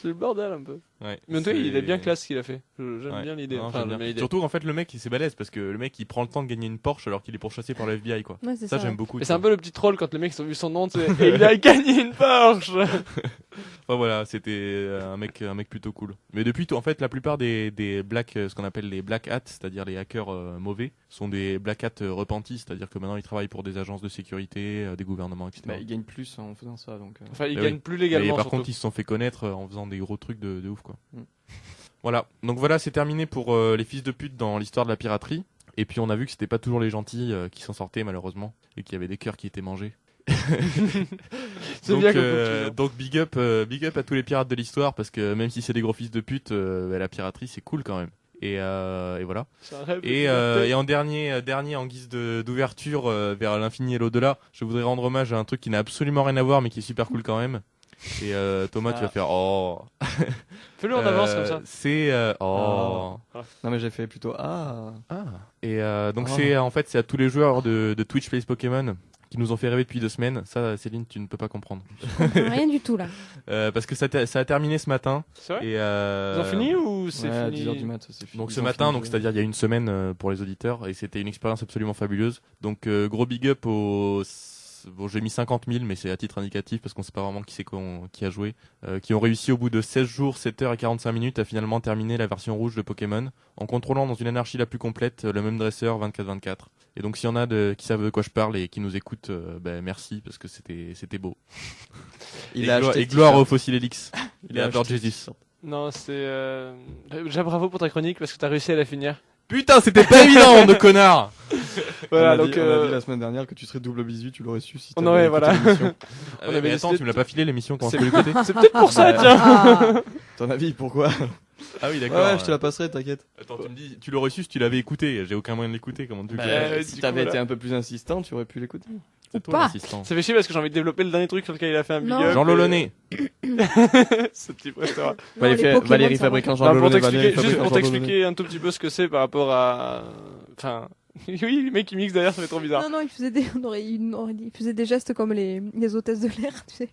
C'est le bordel un peu. Ouais, Mais en tout cas, il est c'est- bien classe ce qu'il a fait. J'aime Ouais. bien l'idée. Non, Enfin, j'aime bien. j'aime bien l'idée. Surtout en fait le mec il s'est balèze parce que le mec il prend le temps de gagner une Porsche alors qu'il est pourchassé par le FBI quoi. Ouais, c'est Ça ça. j'aime beaucoup. Mais tu c'est un vois. peu le petit troll quand le mec ils ont vu son nom, tu sais, et il a gagné une Porsche. Enfin voilà, c'était un mec plutôt cool. Mais depuis tout en fait la plupart des black ce qu'on appelle les black hats, c'est-à-dire les hackers mauvais, sont des black hats repentis, c'est-à-dire que maintenant ils travaillent pour des agences de sécurité, des gouvernements etc. Bah, ils gagnent plus en faisant ça, donc. Enfin, il Mais gagne oui. plus Et légalement. par surtout. contre, ils se sont fait connaître en faisant des gros trucs de ouf, quoi. Mm. Voilà. Donc voilà, c'est terminé pour les fils de pute dans l'histoire de la piraterie. Et puis on a vu que c'était pas toujours les gentils qui s'en sortaient malheureusement et qu'il y avait des cœurs qui étaient mangés. C'est donc, bien comme conclusion. donc big up à tous les pirates de l'histoire parce que même si c'est des gros fils de pute, la piraterie c'est cool quand même. Et voilà. C'est un rêve de Et liberté. en dernier en guise d'ouverture vers l'infini et l'au-delà, je voudrais rendre hommage à un truc qui n'a absolument rien à voir mais qui est super cool quand même. Et Thomas, tu vas faire oh. Fais-le en avance comme ça. C'est oh. Non, mais j'ai fait plutôt ah. Ah. Et donc Oh. c'est en fait c'est à tous les joueurs de Twitch Plays Pokémon qui nous ont fait rêver depuis 2 semaines. Ça, Céline, tu ne peux pas comprendre. Rien du tout là. Parce que ça a terminé ce matin. C'est vrai Et Ils ont fini ou c'est Ouais, à fini 10h du mat, c'est fini. donc Ils ce ont matin, fini donc de jouer. c'est-à-dire il y a une semaine pour les auditeurs, et c'était une expérience absolument fabuleuse. Donc gros big up aux... Bon, j'ai mis 50 000, mais c'est à titre indicatif parce qu'on sait pas vraiment qui a joué. Qui ont réussi au bout de 16 jours, 7 heures et 45 minutes à finalement terminer la version rouge de Pokémon en contrôlant dans une anarchie la plus complète le même dresseur 24/24. Et donc s'il y en a qui savent de quoi je parle et qui nous écoutent, merci parce que c'était beau. Il a acheté et gloire t-shirt. au Fossil Helix. Il et a à Bird acheté Jesus. t-shirt. Non, c'est. Déjà bravo pour ta chronique parce que t'as réussi à la finir. Putain, c'était pas évident, bande de connards. Voilà, on a donc. dit, on a dit la semaine dernière que tu serais double bisu, tu l'aurais su si On t'avais aurait, écouté voilà. l'émission. Ah On ouais, avait mais attends, décidé tu me l'as pas filé l'émission quand on C'est- peut l'écouter. C'est peut-être pour ça, Ouais. tiens. Ah, Ton avis, pourquoi? Ah oui, Ouais, d'accord. je te la passerai, t'inquiète. Attends, tu me dis, tu l'aurais su si tu l'avais écouté. J'ai aucun moyen de l'écouter. Comment tu veux que je le fasse Si du t'avais coup, été un peu plus insistant, tu aurais pu l'écouter. C'est ou toi pas. l'assistant. Ça fait chier parce que j'ai envie de développer le dernier truc sur lequel il a fait un big Non. up. Jean Lolonnet. Ce type restera. non, les Pokémon, Valérie ça va. fabricant Non, Jean pour Lolonnet, t'expliquer, Valérie juste fabricant pour Jean Lolonnet. t'expliquer un tout petit peu ce que c'est par rapport à. Enfin. Oui, le mec qui mixe derrière, ça fait trop bizarre. Non, non, on aurait dit, il faisait des gestes comme les hôtesses de l'air, tu sais.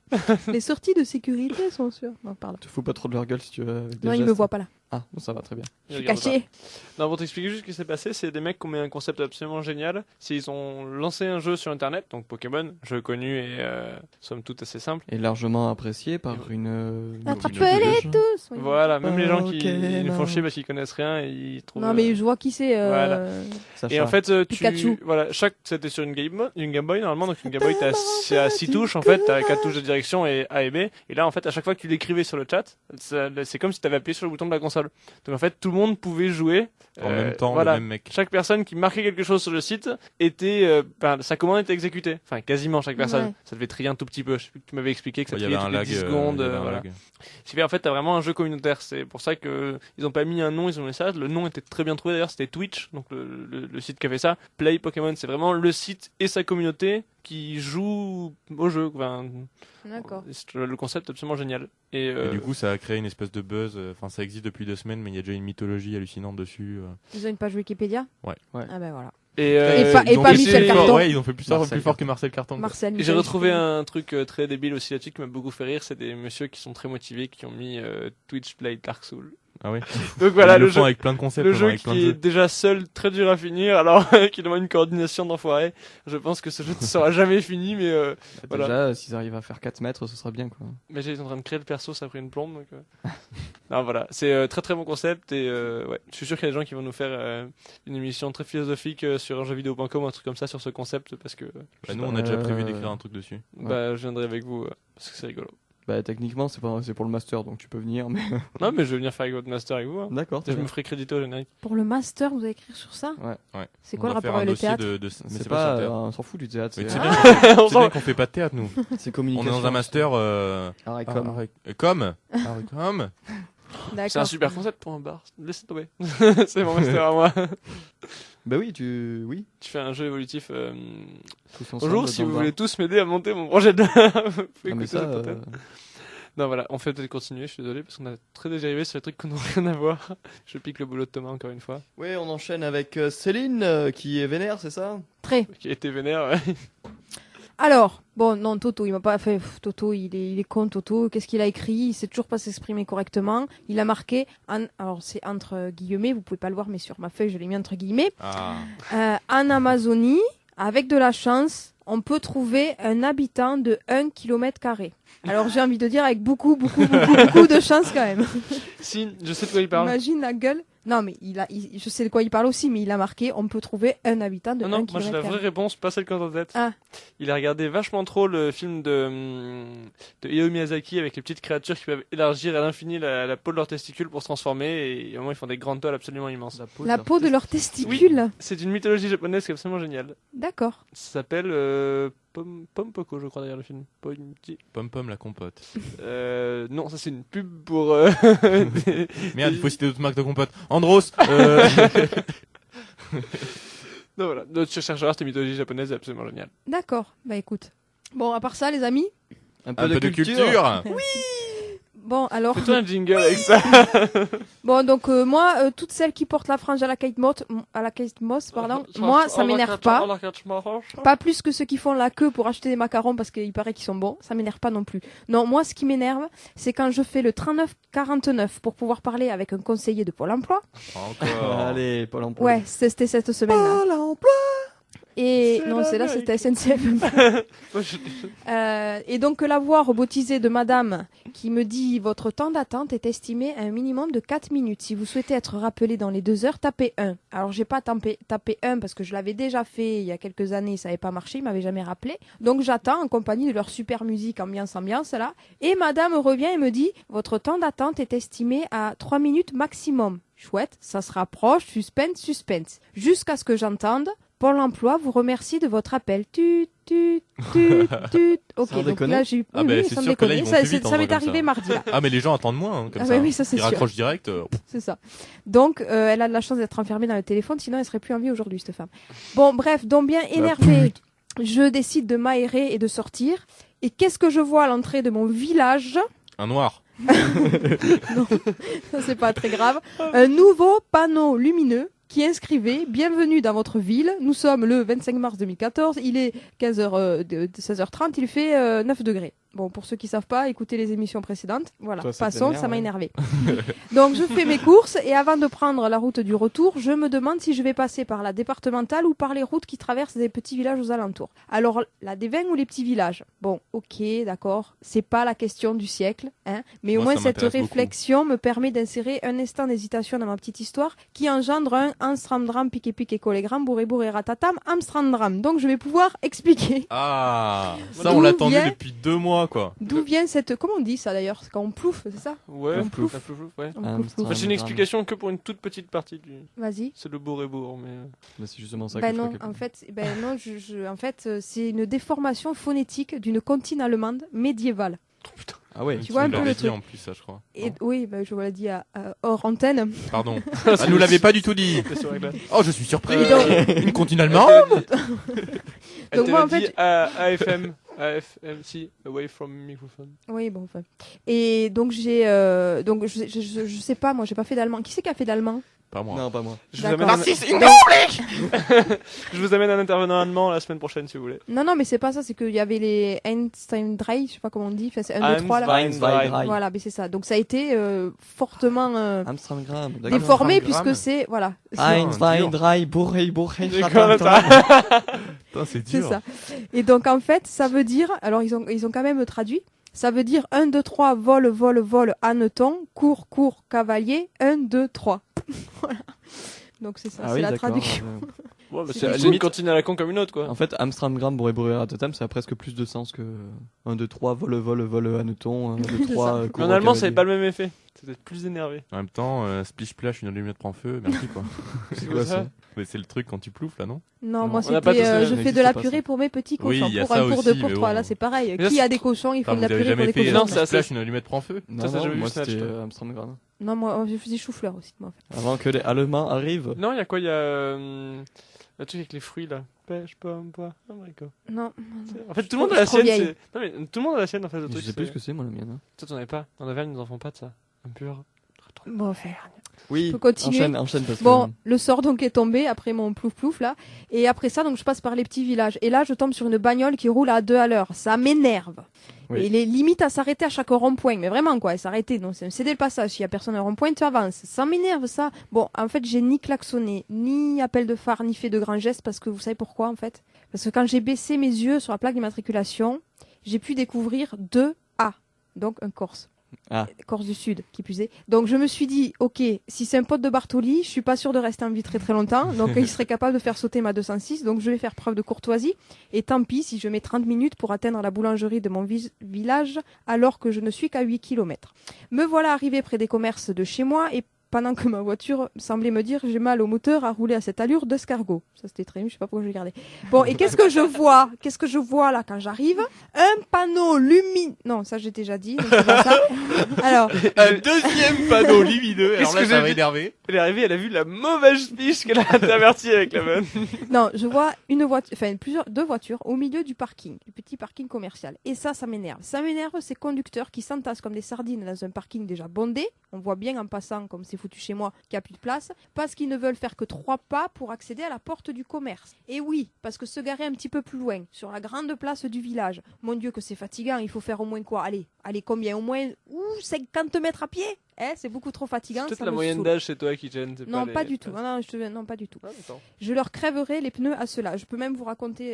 Les sorties de sécurité sont sûres. Non, pardon. Te fous pas trop de leur gueule si tu veux. avec des Non, il me gestes. voit pas là. Ah, bon, ça va très bien. Je suis Regarde caché. pas. Non, pour t'expliquer juste ce qui s'est passé, c'est des mecs qui ont mis un concept absolument génial. C'est ils ont lancé un jeu sur internet, donc Pokémon, jeu connu et somme toute assez simple. Et largement apprécié par une. Attrapez-les tous. Oui. Voilà, même les gens qui Pokémon. les font chier parce qu'ils connaissent rien et ils trouvent. Non, mais je vois qui c'est. Voilà. Sacha. Et en fait, Pikachu. voilà, c'était sur une Game Boy normalement, donc une Game Boy, c'est à 6 touches en fait, t'as 4 touches de direction et A et B. Et là, en fait, à chaque fois que tu l'écrivais sur le chat, c'est comme si t'avais appuyé sur le bouton de la console. Donc en fait, tout le monde pouvait jouer En même temps, voilà. le même mec. Chaque personne qui marquait quelque chose sur le site était, sa commande était exécutée. Enfin, quasiment chaque personne. Ouais. Ça devait trier un tout petit peu. Je sais plus que tu m'avais expliqué que ça Il y triait avait un toutes les lag. 10 secondes. il y avait un voilà. lag. Ce qui fait, en fait, t'as vraiment un jeu communautaire. C'est pour ça que ils ont pas mis un nom, ils ont mis ça. Le nom était très bien trouvé d'ailleurs. C'était Twitch, donc le site qui a fait ça. Play Pokémon, c'est vraiment le site et sa communauté qui jouent au jeu. Enfin, D'accord. le concept est absolument génial. Et, Et du coup, ça a créé une espèce de buzz. Enfin, ça existe depuis 2 semaines, mais il y a déjà une mythologie hallucinante dessus. Ils ont une page Wikipédia. Ouais. Ouais. Ah ben voilà. et, Et pas Ils ont Michel plus fort- Carton. Ouais, ils ont fait plus fort Marcel que Marcel Carton. Marcel. Et j'ai Michel, retrouvé je sais un truc très débile aussi là-dessus qui m'a beaucoup fait rire. C'est des messieurs qui sont très motivés qui ont mis Twitch Play Dark Souls. Ah ouais. Donc voilà, Ils le le font jeu. avec plein de concepts, Le genre jeu avec plein de qui est jeux. déjà seul très dur à finir, alors qui demande une coordination d'enfoiré. Je pense que ce jeu ne sera jamais fini, mais voilà. Déjà, s'ils arrivent à faire 4 mètres, ce sera bien, quoi. Mais j'étais en train de créer le perso, ça a pris une plombe. Donc, Non, voilà, c'est très très bon concept et ouais, je suis sûr qu'il y a des gens qui vont nous faire une émission très philosophique sur jeuxvideo.com, un truc comme ça sur ce concept parce que Nous, on a déjà prévu d'écrire un truc dessus. bah je viendrai avec vous parce que c'est rigolo. Bah techniquement c'est pour le master donc tu peux venir mais Non, mais je vais venir faire avec votre master avec vous. Hein. d'accord. Et je me ferai créditer au générique. Pour le master, vous allez écrire sur ça? Ouais. C'est On quoi le va faire rapport un avec le dossier théâtre? mais C'est pas sur pas théâtre. on s'en fout du théâtre, Oui, c'est c'est bien. C'est bien qu'on fait pas de théâtre, nous. c'est On communication. est dans un master. Arrêt Com. D'accord. C'est un super concept pour un bar. Laissez tomber. C'est mon master à moi. Bah oui, oui. Tu fais un jeu évolutif. Tous ensemble, Bonjour, si dans vous le bar. voulez tous m'aider à monter mon projet de. Vous pouvez Ah, mais écouter ça, ce podcast. Non, voilà, on fait peut-être continuer, je suis désolé, parce qu'on a très dérivé sur les trucs qui n'ont rien à voir. Je pique le boulot de Thomas encore une fois. Ouais, on enchaîne avec Céline qui est vénère, c'est ça? Très. Qui a été vénère, ouais. Alors, bon, non, Toto, il m'a pas fait. Toto, il est con, Toto. Qu'est-ce qu'il a écrit? Il sait toujours pas s'exprimer correctement. Il a marqué, alors c'est entre guillemets, vous pouvez pas le voir, mais sur ma feuille, je l'ai mis entre guillemets. En Amazonie, avec de la chance, on peut trouver un habitant de 1 km². Alors j'ai envie de dire avec beaucoup de chance quand même. Si, je sais de quoi il parle. Imagine la gueule. Non, mais je sais de quoi il parle aussi, mais il a marqué on peut trouver un habitant de 1 Non, km². moi j'ai la vraie réponse, pas celle qu'on a en tête. Ah. Il a regardé vachement trop le film de Hayao Miyazaki avec les petites créatures qui peuvent élargir à l'infini la peau de leurs testicules pour se transformer et au moment ils font des grandes tolles absolument immenses. La peau de leurs testicules. C'est une mythologie japonaise qui est absolument géniale. D'accord. Ça s'appelle Pompoko, je crois, derrière le film. Pom Pom la compote. Non, ça c'est une pub pour. Merde, il faut citer d'autres marques de compote. Andros. Non, voilà. Donc, tu chercheras cette mythologie japonaise, est absolument géniale. D'accord. Bah écoute. Bon, à part ça, les amis. Un Un peu de culture. Bon, alors. Fais-toi un jingle avec ça. Bon, donc moi, toutes celles qui portent la frange à la Kate Moss, pardon, moi, ça m'énerve pas. Pas plus que ceux qui font la queue pour acheter des macarons parce qu'il paraît qu'ils sont bons. Ça m'énerve pas non plus. Non, moi, ce qui m'énerve, c'est quand je fais le 39-49 pour pouvoir parler avec un conseiller de Pôle emploi. Encore. Allez, Pôle emploi. Ouais, c'était cette semaine-là. Pôle emploi. Et C'est non, c'est là, l'Amérique. c'était SNCF. Et donc la voix robotisée de madame qui me dit votre temps d'attente est estimé à un minimum de 4 minutes. Si vous souhaitez être rappelé dans les 2 heures, tapez 1. Alors j'ai pas tapé 1 parce que je l'avais déjà fait il y a quelques années, ça n'avait pas marché, ils m'avaient jamais rappelé. Donc j'attends en compagnie de leur super musique ambiance là. Et madame revient et me dit votre temps d'attente est estimé à 3 minutes maximum. Chouette, ça se rapproche, suspense. Jusqu'à ce que j'entende Pôle emploi vous remercie de votre appel. Tut. Ok, Sans donc déconner. là j'ai eu. Ah ben, oui, c'est sans sûr que là, déconner. ils vont Ça, plus vite, en ça vrai, m'est comme arrivé ça. mardi là. Ah mais les gens attendent moins comme Ah ça. bah oui, ça, c'est Ils sûr. raccrochent direct. C'est ça. Donc elle a de la chance d'être enfermée dans le téléphone, sinon elle serait plus en vie aujourd'hui cette femme. Bon, bref, donc bien énervée, je décide de m'aérer et de sortir. Et qu'est-ce que je vois à l'entrée de mon village? Un noir. Non, ça c'est pas très grave. Un nouveau panneau lumineux qui inscrivait « Bienvenue dans votre ville, nous sommes le 25 mars 2014, il est 16h30, il fait 9 degrés. » Bon, pour ceux qui savent pas, écoutez les émissions précédentes. Voilà, Toi, ça passons, t'énerve, ça m'a ouais. énervé. Donc je fais mes courses et avant de prendre la route du retour, je me demande si je vais passer par la départementale ou par les routes qui traversent des petits villages aux alentours. Alors, la Dévin ou les petits villages? Bon, ok, d'accord, c'est pas la question du siècle, hein, mais au Moi, moins ça cette m'intéresse beaucoup. réflexion me permet d'insérer un instant d'hésitation dans ma petite histoire qui engendre un Amstramdram, pique et collégramme, bourré ratatam, Amstramdram. Donc je vais pouvoir expliquer Ah, ça D'où on l'attendait vient- depuis 2 mois quoi. d'où vient cette... Comment on dit ça d'ailleurs? C'est quand on plouffe, c'est ça? Ouais, Un plouf. un plouf, ouais. On Ah, plouffe, plouffe. Bah, c'est une explication que pour une toute petite partie du. Vas-y. C'est le bourg-et-bourg, mais. Bah, c'est justement ça Ben que je non, crois que- en fait, en fait, c'est une déformation phonétique d'une comptine allemande médiévale. Ah ouais. Tu vois un peu l'avais le dit truc. en plus ça je crois. Et Non oui, ben, je vous l'ai dit hors antenne. Pardon. Elle nous l'avait pas du tout dit. C'est sur la glace. Oh je suis surpris. Et donc- Une comptine allemande. Elle Donc te moi, l'a en fait, dit AFM, si, away from microphone. Oui, bon, enfin. Et donc donc je sais pas, moi, j'ai pas fait d'allemand. Qui c'est qui a fait d'allemand? Pas moi. Non, pas moi. Je vous, D'accord. amène je vous amène un intervenant allemand la semaine prochaine si vous voulez. Non, mais c'est pas ça, c'est qu'il y avait les Einstein Drei, je sais pas comment on dit, enfin, c'est 1, 2, 3 là. Einstein. Voilà, mais c'est ça. Donc ça a été fortement Amstramgram. déformé Amstramgram. puisque c'est, voilà. Einstein, dur. Drei, Bourré, D'accord, Putain, c'est C'est dur. ça. Et donc en fait, ça veut dire, alors ils ont quand même traduit, Ça veut dire 1, 2, 3, vol, vol, vol, hanneton, cours, cours, cavalier, 1, 2, 3. Voilà. Donc c'est ça, Ah c'est oui, la d'accord. traduction. Ouais, bah, C'est c'est des une limites. cantine à la con comme une autre, quoi. En fait, Amstramgram, Boré, ça a presque plus de sens que 1, 2, 3, vol, vol, vol, hanneton, 1, 2, C'est 3, Mais cours, en allemand, ça cavalier. n'avait pas le même effet. C'était plus énervé. En même temps, splish splash, une allumette prend feu, merci quoi. C'est quoi ça? Mais c'est le truc quand tu plouffes là, non? Non, Non, moi on n'a pas c'était tous les- je ça fais de la n'existe pas, purée ça. pour mes petits Oui, cochons. il y a Pour ça un cours de aussi, pour mais toi, bon. là c'est pareil. Mais là, Qui a c'est des cochons, il faut Enfin, de la vous avez purée pour jamais les fait cochons. Non, c'est assez- splash, une allumette prend feu? Non, Ça, j'ai non, jamais vu moi Snatch, c'était toi. Amstramgram. Non, moi je faisais chou-fleur aussi, moi en fait. Avant que les Allemands arrivent. Non, il y a quoi? Il y a le truc avec les fruits, là. Pêche, pomme, pois, abricot. Non. En fait, tout le monde a Je la suis trop sienne. vieille. Non, mais tout le monde a la sienne, en fait, le Je truc. sais plus ce que c'est, moi, la mienne. Hein. Toi, t'en avais pas. En Auvergne, ils nous en font pas de ça. Un pur. Bon, enfin. Oui, peut continuer. enchaîne parce Bon, que... le sort donc est tombé après mon plouf plouf là, et après ça donc je passe par les petits villages et là je tombe sur une bagnole qui roule à 2 à l'heure. Ça m'énerve. Oui. Et il est limite à s'arrêter à chaque rond-point, mais vraiment quoi, s'arrêter. Donc c'est céder le passage. S'il y a personne à rond-point, tu avances. Ça m'énerve ça. Bon, en fait j'ai ni klaxonné, ni appel de phare, ni fait de grands gestes parce que vous savez pourquoi en fait? Parce que quand j'ai baissé mes yeux sur la plaque d'immatriculation, j'ai pu découvrir 2A, donc un Corse. Ah. Corse du Sud, qui plus est. Donc je me suis dit, ok, si c'est un pote de Bartoli, je suis pas sûr de rester en vie très très longtemps, donc il serait capable de faire sauter ma 206, donc je vais faire preuve de courtoisie, et tant pis si je mets 30 minutes pour atteindre la boulangerie de mon village, alors que je ne suis qu'à 8 km. Me voilà arrivé près des commerces de chez moi, et pendant que ma voiture semblait me dire j'ai mal au moteur à rouler à cette allure d'escargot. Ça c'était très nul, je sais pas pourquoi je l'ai gardé. Bon, et qu'est-ce que je vois? Qu'est-ce que je vois là quand j'arrive? Un panneau lumineux. Non, ça j'ai déjà dit, donc c'est pas ça. Alors, Un deuxième panneau lumineux, alors Qu'est-ce là que ça j'ai va vu énerver. Elle est arrivée, elle a vu la mauvaise fiche qu'elle a avertie avec la bonne. non, je vois une voiture, enfin deux voitures au milieu du parking, du petit parking commercial. Et ça m'énerve. Ça m'énerve ces conducteurs qui s'entassent comme des sardines dans un parking déjà bondé. On voit bien en passant, comme c'est foutu chez moi, qu'il n'y a plus de place, parce qu'ils ne veulent faire que 3 pas pour accéder à la porte du commerce. Et oui, parce que se garer un petit peu plus loin, sur la grande place du village, mon Dieu que c'est fatigant, il faut faire au moins quoi? Allez, combien? Au moins 50 mètres à pied? C'est beaucoup trop fatigant. C'est peut-être ça la me moyenne saoule. d'âge chez toi qui gêne. Non, pas du tout. Non, pas du tout. Ah, attends. Je leur crèverai les pneus à ceux-là. Je peux même vous raconter.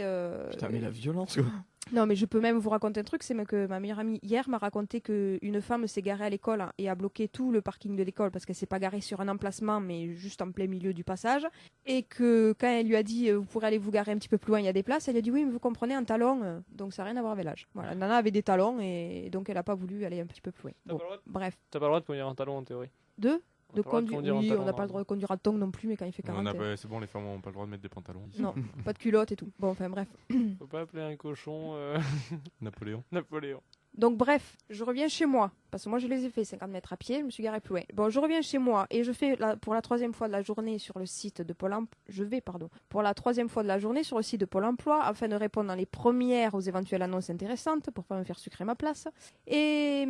Putain, mais la violence, quoi. Non, mais je peux même vous raconter un truc. C'est que ma meilleure amie hier m'a raconté qu'une femme s'est garée à l'école et a bloqué tout le parking de l'école parce qu'elle s'est pas garée sur un emplacement, mais juste en plein milieu du passage. Et que quand elle lui a dit vous pourrez aller vous garer un petit peu plus loin, il y a des places, elle a dit oui, mais vous comprenez, un talon. Donc ça n'a rien à voir avec l'âge. Voilà, Nana avait des talons et donc elle a pas voulu aller un petit peu plus loin. Bon, bref. T'as pas le droit de conduire un talon en théorie. De On a pas le droit de conduire en Oui, talon, on n'a pas le non. droit de conduire à tongs non plus, mais quand il fait 40. C'est bon, les femmes ont pas le droit de mettre des pantalons. Non, pas de culotte et tout. Bon, enfin bref. Faut pas appeler un cochon Napoléon. Napoléon. Donc bref, je reviens chez moi, parce que moi je les ai fait 50 mètres à pied, je me suis garée plus loin. Bon, je reviens chez moi et je fais pour la troisième fois de la journée sur le site de Pôle Emploi, pour la troisième fois de la journée sur le site de Pôle Emploi, afin de répondre dans les premières aux éventuelles annonces intéressantes, pour pas me faire sucrer ma place. Et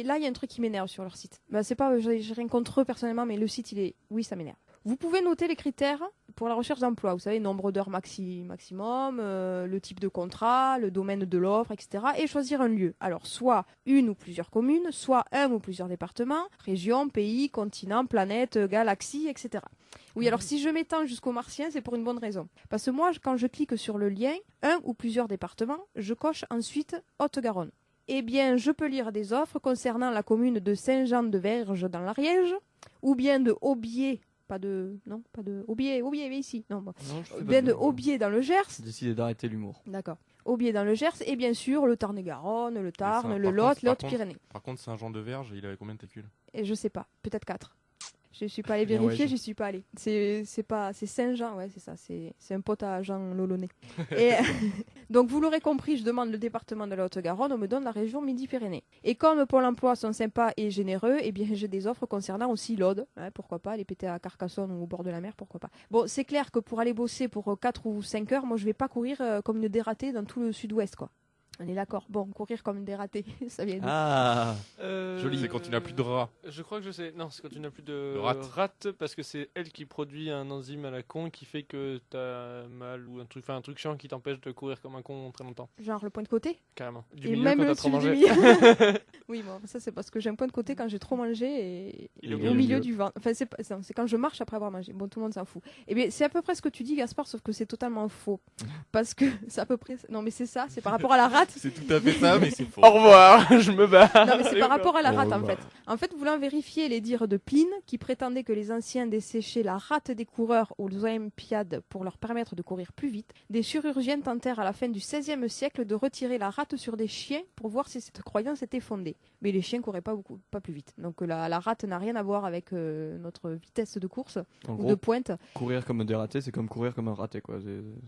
là, il y a un truc qui m'énerve sur leur site. C'est pas, j'ai rien contre eux personnellement, mais le site, oui, ça m'énerve. Vous pouvez noter les critères pour la recherche d'emploi. Vous savez, nombre d'heures maximum, le type de contrat, le domaine de l'offre, etc. Et choisir un lieu. Alors, soit une ou plusieurs communes, soit un ou plusieurs départements, région, pays, continent, planète, galaxie, etc. Oui, alors si je m'étends jusqu'au martien, c'est pour une bonne raison. Parce que moi, quand je clique sur le lien, un ou plusieurs départements, je coche ensuite Haute-Garonne. Eh bien, je peux lire des offres concernant la commune de Saint-Jean-de-Verge dans l'Ariège, ou bien de Aubier. Pas de Aubier, mais ici. Non, bon. Bien de Aubier dans le Gers. J'ai décidé d'arrêter l'humour. D'accord. Aubier dans le Gers et bien sûr le Tarn-et-Garonne, le Tarn, ça, le par Lot, contre- les par Hautes-Pyrénées. Par contre, Saint-Jean-de-Verge, il avait combien de técules? Et je sais pas, peut-être 4. Je suis pas allée Bien, vérifier, ouais, j'y suis pas allée. C'est Saint-Jean, ouais, c'est ça, c'est un pote à Jean Lolonais. Et donc vous l'aurez compris, je demande le département de la Haute-Garonne, on me donne la région Midi-Pyrénées. Et comme Pôle emploi sont sympas et généreux, eh bien j'ai des offres concernant aussi l'Aude, pourquoi pas, les péter à Carcassonne ou au bord de la mer, pourquoi pas. Bon, c'est clair que pour aller bosser pour 4 ou 5 heures, moi je vais pas courir comme une dératée dans tout le sud-ouest, quoi. On est d'accord. Bon, courir comme une dératée, ça vient de... Ah, Joli. C'est quand tu n'as plus de rats. Je crois que je sais. Non, c'est quand tu n'as plus de De rate. rate, parce que c'est elle qui produit un enzyme à la con qui fait que t'as mal ou un truc chiant qui t'empêche de courir comme un con très longtemps. Genre le point de côté. Carrément. Du Et milieu même quand t'as le trop celui mangé. du milieu. Oui, bon, ça c'est parce que j'ai un point de côté quand j'ai trop mangé et Il est au au milieu milieu. du ventre. Enfin, c'est quand je marche après avoir mangé. Bon, tout le monde s'en fout. Eh bien, c'est à peu près ce que tu dis, Gaspard, sauf que c'est totalement faux. Parce que c'est à peu près. Non, mais c'est ça, c'est par rapport à la rate. rate. C'est tout à fait ça, mais c'est faux. Au revoir, je me bats. Non, mais c'est par rapport à la Au rate en revoir. fait. En fait, voulant vérifier les dires de Pline, qui prétendait que les anciens desséchaient la rate des coureurs aux Olympiades pour leur permettre de courir plus vite, des chirurgiens tentèrent à la fin du XVIe siècle de retirer la rate sur des chiens pour voir si cette croyance était fondée. Mais les chiens couraient pas plus vite. Donc la rate n'a rien à voir avec notre vitesse de course En ou gros, de pointe. courir comme des ratés, c'est comme courir comme un raté, quoi.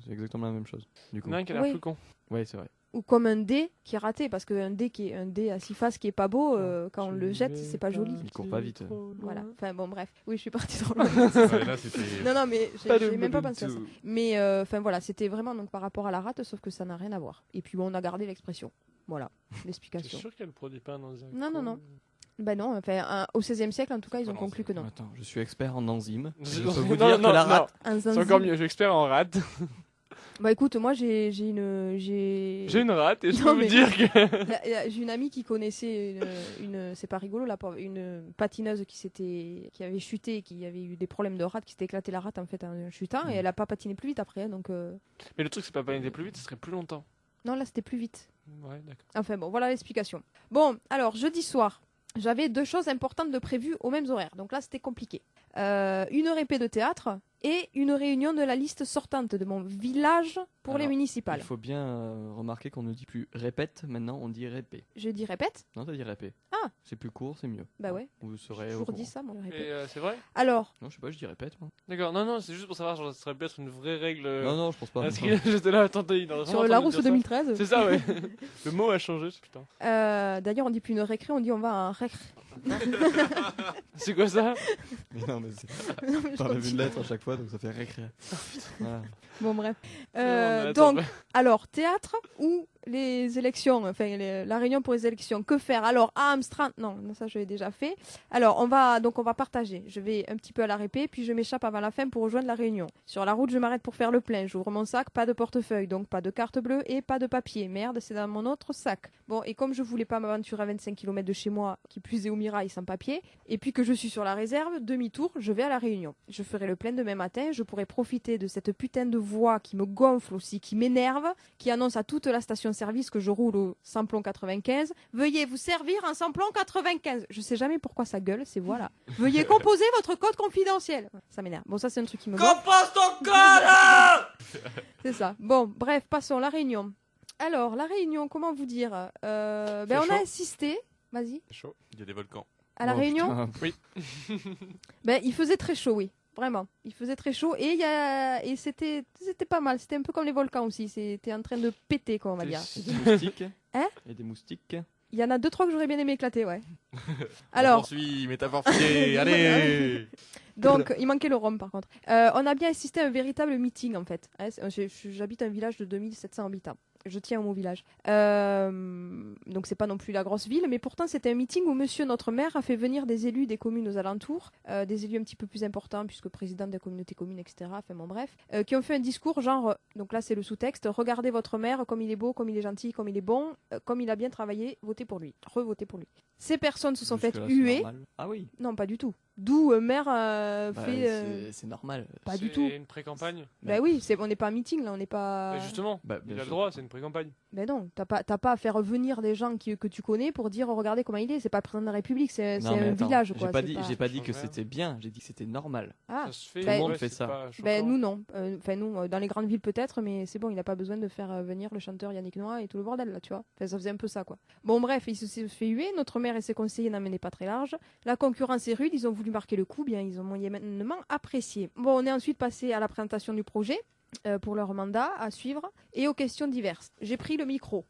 C'est exactement la même chose. Du coup. Il y en a un qui a l'air Oui. plus con. Ouais, c'est vrai. Ou comme un dé qui est raté, parce qu'un dé qui est un dé à 6 faces qui est pas beau, quand on le jette, c'est pas joli. Il court pas vite. Voilà. Enfin bon, bref. Oui, je suis partie trop loin. Ouais, là, c'était... Non, mais Pas de j'ai même pas pensé à ça. tout. Mais enfin voilà, c'était vraiment donc par rapport à la rate, sauf que ça n'a rien à voir. Et puis bon, on a gardé l'expression. Voilà, T'es l'explication. sûr qu'elle produit pas un enzyme? Non. Ben non, enfin au XVIe siècle en tout cas, ils ont conclu que non. Attends, je suis expert en enzymes. Je Non, peux vous non, dire non, que la non. rate. Un C'est zinzin. encore mieux, je suis expert en rate. Bah écoute, moi j'ai J'ai une rate et je Non, peux mais- vous dire que... j'ai une amie qui connaissait une c'est pas rigolo là, une patineuse qui avait chuté, et qui avait eu des problèmes de rate, qui s'était éclaté la rate en fait en chutant, et elle a pas patiné plus vite après, donc Mais le truc, c'est pas aller plus vite, ce serait plus longtemps. non là c'était plus vite. Ouais, d'accord. Enfin bon, voilà l'explication. Bon, alors jeudi soir, j'avais 2 choses importantes de prévues aux mêmes horaires, donc là c'était compliqué. Une répé de théâtre et une réunion de la liste sortante de mon village pour les Alors, municipales. Il faut bien remarquer qu'on ne dit plus répète, maintenant on dit répé. Je dis répète. Non, t'as dit répé. Ah. C'est plus court, c'est mieux. Bah ouais. Vous serez J'ai au toujours dit courant. ça, moi, le répé. Et c'est vrai? Alors, Non, je sais pas, je dis répète, moi. D'accord, non, c'est juste pour savoir, genre, ça serait peut-être une vraie règle. Non, non, je pense pas. Parce que j'étais là, attendez, il a sur vraiment la entendu rousse dire ça. 2013. C'est ça, ouais. Le mot a changé, putain. D'ailleurs, on dit plus une récré, on dit on va à un récré. C'est quoi ça? Mais non, mais c'est Non, mais je t'enlèves continue. une lettre à chaque fois, donc ça fait récré. Voilà. Bon, bref. Non, mais attends, Donc, alors, théâtre ou les élections, enfin, la réunion pour les élections, que faire? Alors, à Amsterdam, non, ça je l'ai déjà fait. Alors, on va partager. Je vais un petit peu à la répé, puis je m'échappe avant la fin pour rejoindre la réunion. Sur la route, je m'arrête pour faire le plein. J'ouvre mon sac, pas de portefeuille, donc pas de carte bleue et pas de papier. Merde, c'est dans mon autre sac. Bon, et comme je voulais pas m'aventurer à 25 km de chez moi, qui plus est au Mirail sans papier, et puis que je suis sur la réserve, demi-tour, je vais à la réunion. Je ferai le plein demain matin, je pourrai profiter de cette putain de voix qui me gonfle aussi, qui m'énerve, qui annonce à toute la station-service que je roule au samplon 95. Veuillez vous servir un samplon 95. Je sais jamais pourquoi ça gueule, ces voix-là. Veuillez composer votre code confidentiel. Ça m'énerve. Bon, ça c'est un truc qui me gonfle. Compose ton code! C'est ça. Bon, bref, passons, la réunion. Alors, la réunion, comment vous dire on a chaud. assisté, vas-y, C'est chaud. Il y a des volcans. à la Oh, réunion. putain. Il faisait très chaud, oui. Vraiment. Il faisait très chaud et, c'était pas mal. C'était un peu comme les volcans aussi. C'était en train de péter, quoi, on va dire. Et des moustiques. Hein Et des moustiques. Il y en a 2-3 que j'aurais bien aimé éclater, ouais. Alors, Poursuis, métaphore filée, allez! donc, il manquait le rhum par contre. On a bien assisté à un véritable meeting en fait. Hein, j'habite un village de 2700 habitants. Je tiens au mot village. Donc c'est pas non plus la grosse ville, mais pourtant c'était un meeting où monsieur notre maire a fait venir des élus des communes aux alentours, des élus un petit peu plus importants puisque président de la communauté commune, etc. Enfin bon bref, qui ont fait un discours genre, donc là c'est le sous-texte, regardez votre maire comme il est beau, comme il est gentil, comme il est bon, comme il a bien travaillé, votez pour lui, revotez pour lui. Ces personnes se sont faites Jusque-là, c'est huer. normal. Ah oui. Non, pas du tout. D'où maire Bah, fait. c'est normal. Pas du C'est tout. une pré-campagne. Bah oui, on n'est pas un meeting là, on n'est pas. Bah, justement, Bah, il bien a le sûr. droit, c'est une pré-campagne. Mais non, t'as pas à faire venir des gens que tu connais pour dire regardez comment il est. C'est pas le président de la République, c'est Non, mais un attends, village quoi. J'ai pas dit que Change rien. c'était bien, j'ai dit que c'était normal. Ah, Ça se fait, Tout le monde ouais, fait c'est ça. pas choquant. ben nous non. Enfin nous, dans les grandes villes peut-être, mais c'est bon, il n'a pas besoin de faire venir le chanteur Yannick Noah et tout le bordel là, tu vois. Enfin, ça faisait un peu ça quoi. Bon bref, il se fait huer. Notre maire et ses conseillers n'amenaient pas très large. La concurrence est rude, ils ont voulu marquer le coup, bien ils ont moyennement apprécié. Bon, on est ensuite passé à la présentation du projet pour leur mandat à suivre et aux questions diverses. J'ai pris le micro.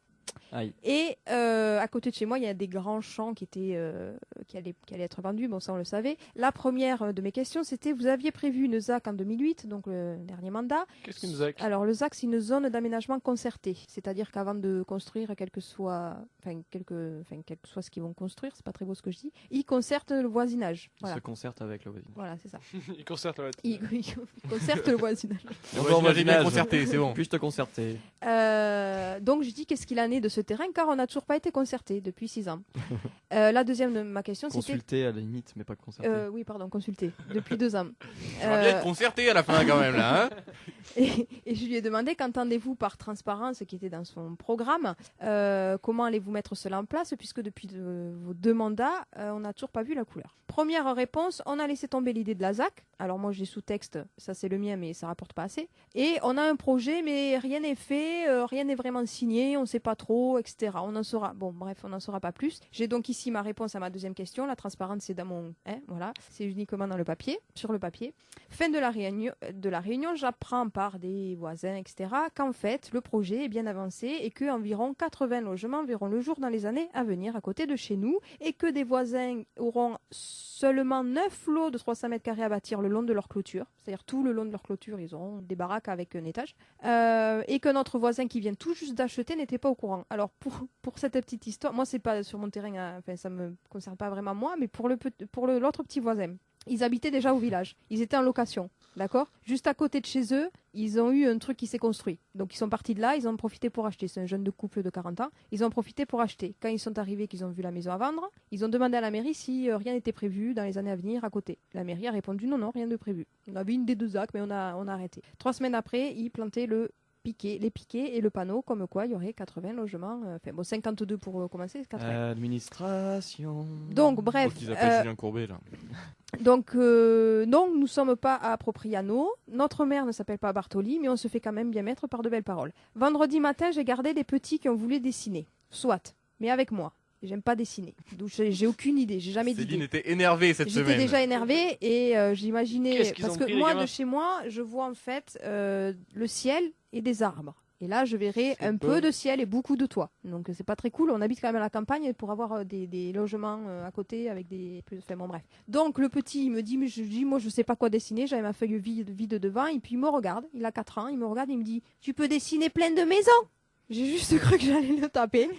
Aïe. Et à côté de chez moi, il y a des grands champs qui allaient être vendus. Bon, ça on le savait. La première de mes questions, c'était vous aviez prévu une ZAC en 2008, donc le dernier mandat. Qu'est-ce qu'une ZAC? Alors le ZAC, c'est une zone d'aménagement concerté, c'est-à-dire qu'avant de construire, quel que soit ce qu'ils vont construire, c'est pas très beau ce que je dis, ils concertent le voisinage. Ils Voilà, se concertent avec le voisin. voilà, c'est ça. Il concerte la Ils concertent le voisinage. Bonjour, Voisinage bien voisinage. concerté, c'est bon. Puis-je te concerter? Donc je dis qu'est-ce qu'il en est de ce terrain car on n'a toujours pas été concerté depuis 6 ans. La deuxième de ma question, c'était... Consulter à la limite, mais pas concerter. Oui, pardon, consulter, depuis 2 ans. On va bien être concerté à la fin quand même là. Hein Et je lui ai demandé qu'entendez-vous par transparence, qui était dans son programme, comment allez-vous mettre cela en place, puisque depuis vos 2 mandats, on n'a toujours pas vu la couleur. Première réponse, on a laissé tomber l'idée de la ZAC. Alors moi j'ai sous-texte, ça c'est le mien, mais ça rapporte pas assez. Et on a un projet, mais rien n'est fait, rien n'est vraiment signé, on sait pas trop, etc. On en saura, bon bref, on n'en saura pas plus. J'ai donc ici ma réponse à ma deuxième question. La transparence c'est dans mon, voilà, c'est uniquement dans le papier, sur le papier. Fin de la réunion, j'apprends par des voisins, etc., qu'en fait le projet est bien avancé et que environ 80 logements verront le jour dans les années à venir à côté de chez nous et que des voisins auront seulement 9 lots de 300 mètres carrés à bâtir le long de leur clôture, c'est-à-dire tout le long de leur clôture, ils auront des baraques avec un étage, et que notre voisin qui vient tout juste d'acheter n'était pas au courant. Alors pour cette petite histoire, moi c'est pas sur mon terrain, enfin ça me concerne pas vraiment moi, mais pour l'autre petit voisin. Ils habitaient déjà au village. Ils étaient en location, d'accord ? Juste à côté de chez eux, ils ont eu un truc qui s'est construit. Donc ils sont partis de là, ils ont profité pour acheter. C'est un jeune de couple de 40 ans. Ils ont profité pour acheter. Quand ils sont arrivés, qu'ils ont vu la maison à vendre, ils ont demandé à la mairie si rien n'était prévu dans les années à venir à côté. La mairie a répondu non, rien de prévu. On avait une des 2 ZAC, mais on a arrêté. 3 semaines après, ils plantaient les piquets et le panneau, comme quoi il y aurait 80 logements, 52 pour commencer, 80. Administration. Donc bref. Faut qu'ils appellent Julien Courbet là. Donc non, nous ne sommes pas à Propriano. Notre maire ne s'appelle pas Bartoli, mais on se fait quand même bien mettre par de belles paroles. Vendredi matin, j'ai gardé des petits qui ont voulu dessiner. Soit, mais avec moi. J'aime pas dessiner. Donc j'ai aucune idée, j'ai jamais d'idée. Céline était énervée cette semaine. J'étais déjà énervée et j'imaginais... Qu'est-ce qu'ils Parce ont que pris, les moi, gamins de chez moi, je vois en fait le ciel et des arbres. Et là, je verrai un peu de ciel et beaucoup de toits. Donc, c'est pas très cool. On habite quand même à la campagne pour avoir des logements à côté avec des... Enfin, bon, bref. Donc, le petit, il me dit, mais je dis, moi, je sais pas quoi dessiner. J'avais ma feuille vide devant. Et puis, il me regarde. Il a 4 ans. Il me regarde. Il me dit, tu peux dessiner plein de maisons. J'ai juste cru que j'allais le taper.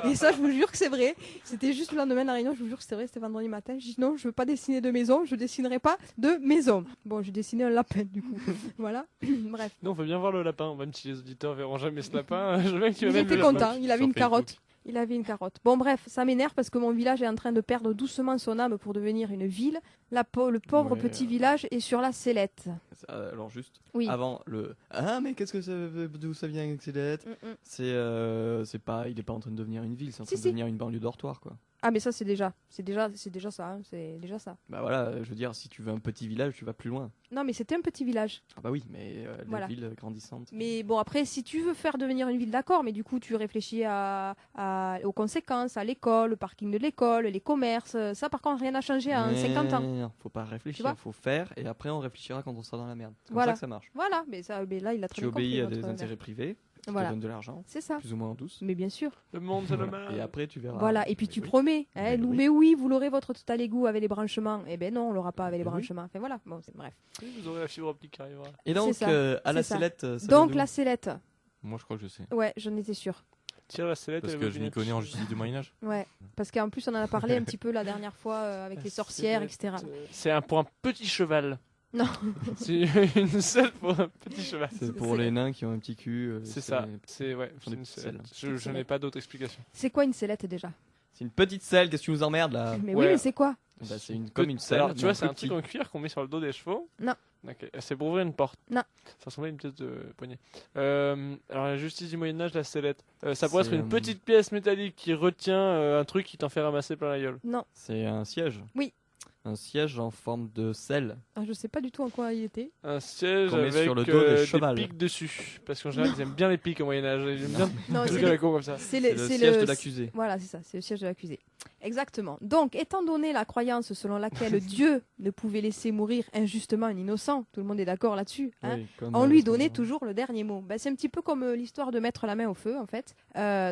Et ça, je vous jure que c'est vrai. C'était juste le lendemain de la réunion, je vous jure que c'était vrai, c'était vendredi matin. J'ai dit non, je veux pas dessiner de maison, je dessinerai pas de maison. Bon, j'ai dessiné un lapin, du coup. Voilà. Bref. Non, on veut bien voir le lapin, même si les auditeurs verront jamais ce lapin. Je veux bien que tu Il m'amènes était le lapin. content, il avait Sur une Facebook. carotte. Il avait une carotte. Bon, bref, ça m'énerve parce que mon village est en train de perdre doucement son âme pour devenir une ville. Le pauvre Ouais, petit village est sur la sellette. Alors juste, Oui. avant le... Ah mais qu'est-ce que ça veut, d'où ça vient avec ces lettres? C'est pas, il est pas en train de devenir une ville, c'est en train de devenir une banlieue dortoir quoi. Ah, mais ça, c'est déjà ça, hein, c'est déjà ça. Bah voilà, je veux dire, si tu veux un petit village, tu vas plus loin. Non, mais c'était un petit village. Ah bah oui, mais les Voilà. villes grandissantes. Mais bon, après, si tu veux faire devenir une ville, d'accord, mais du coup, tu réfléchis aux conséquences, à l'école, le parking de l'école, les commerces. Ça, par contre, rien n'a changé en 50 ans. Non, faut pas Tu réfléchir, vois faut faire, et après on réfléchira quand on sera dans la merde. C'est Voilà. comme ça que ça marche. Voilà, mais là, il a très Tu bien compris, obéis à notre des maire. intérêts privés, qui Voilà. te donnent de l'argent, C'est ça. plus ou moins en douce. Mais bien sûr. Le monde, c'est le mal. Et après tu verras. Voilà, et puis Mais tu oui. promets, Mais oui. mais oui, vous l'aurez votre total égout avec les branchements. Eh ben non, on l'aura pas avec les Mais oui. branchements. Enfin voilà, bon, bref. Oui, vous aurez la fibre optique qui arrivera. Et donc, C'est ça, à la c'est ça. sellette, ça Donc vient la d'où sellette, Moi je crois que je sais. ouais, j'en étais sûre. Tire la sellette Parce et que le je m'y bobinette. connais en justice du Moyen-Âge. Ouais, parce qu'en plus on en a parlé un petit peu la dernière fois avec les sorcières, etc. C'est pour un petit cheval. Non. C'est une selle pour un petit cheval. C'est pour les nains qui ont un petit cul. C'est ça. C'est ouais. font des une petites selle. selles. Je n'ai pas d'autre explication. C'est quoi une sellette déjà? C'est une petite selle, qu'est-ce que tu nous emmerdes là? Mais Ouais. oui, mais c'est quoi? Bah, c'est comme une selle. Alors, tu vois, mais c'est un plus truc en cuir qu'on met sur le dos des chevaux. Non. Ok. C'est pour ouvrir une porte. Non. Ça ressemble à une pièce de poignée. Alors, la justice du Moyen-Âge, la sellette. Ça pourrait être C'est, une petite pièce métallique qui retient un truc qui t'en fait ramasser plein la gueule. Non, C'est un siège. Oui. Un siège en forme de selle. ah, je sais pas du tout en quoi il était. Un siège Qu'on met avec sur le dos des chevals. pics dessus. Parce qu'en général, ils aiment bien les pics au Moyen-Âge. Ils aiment bien Non, les c'est trucs avec comme ça. c'est C'est le siège de l'accusé. Voilà, c'est ça, c'est le siège de l'accusé. Exactement. Donc, étant donné la croyance selon laquelle Dieu ne pouvait laisser mourir injustement un innocent, tout le monde est d'accord là-dessus, hein, Oui, comme, on lui comme- donnait toujours le dernier mot. Ben, c'est un petit peu comme l'histoire de mettre la main au feu, en fait.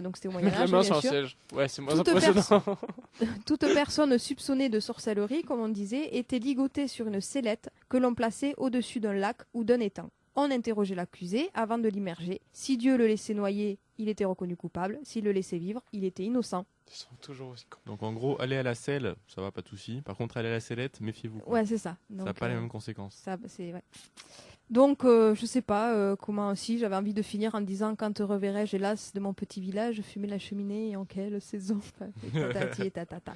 Donc, c'était au Mettre la Moyen-Âge, main bien sur un sûr. siège. Ouais, c'est moins Toute impressionnant. Toute personne soupçonnée de sorcellerie, comme on disait, était ligotée sur une sellette que l'on plaçait au-dessus d'un lac ou d'un étang. On interrogeait l'accusé avant de l'immerger. Si Dieu le laissait noyer, il était reconnu coupable. S'il le laissait vivre, il était innocent. Ils sont toujours aussi cons. Donc en gros, aller à la selle, ça va, pas de souci. Par contre, aller à la sellette, méfiez-vous. Ouais, c'est ça. Ça n'a Donc, pas les mêmes conséquences. ça, c'est ouais. Donc, je sais pas comment aussi. J'avais envie de finir en disant quand te reverrai-je hélas de mon petit village, fumer la cheminée et en quelle saison. Enfin, tatati et tatata.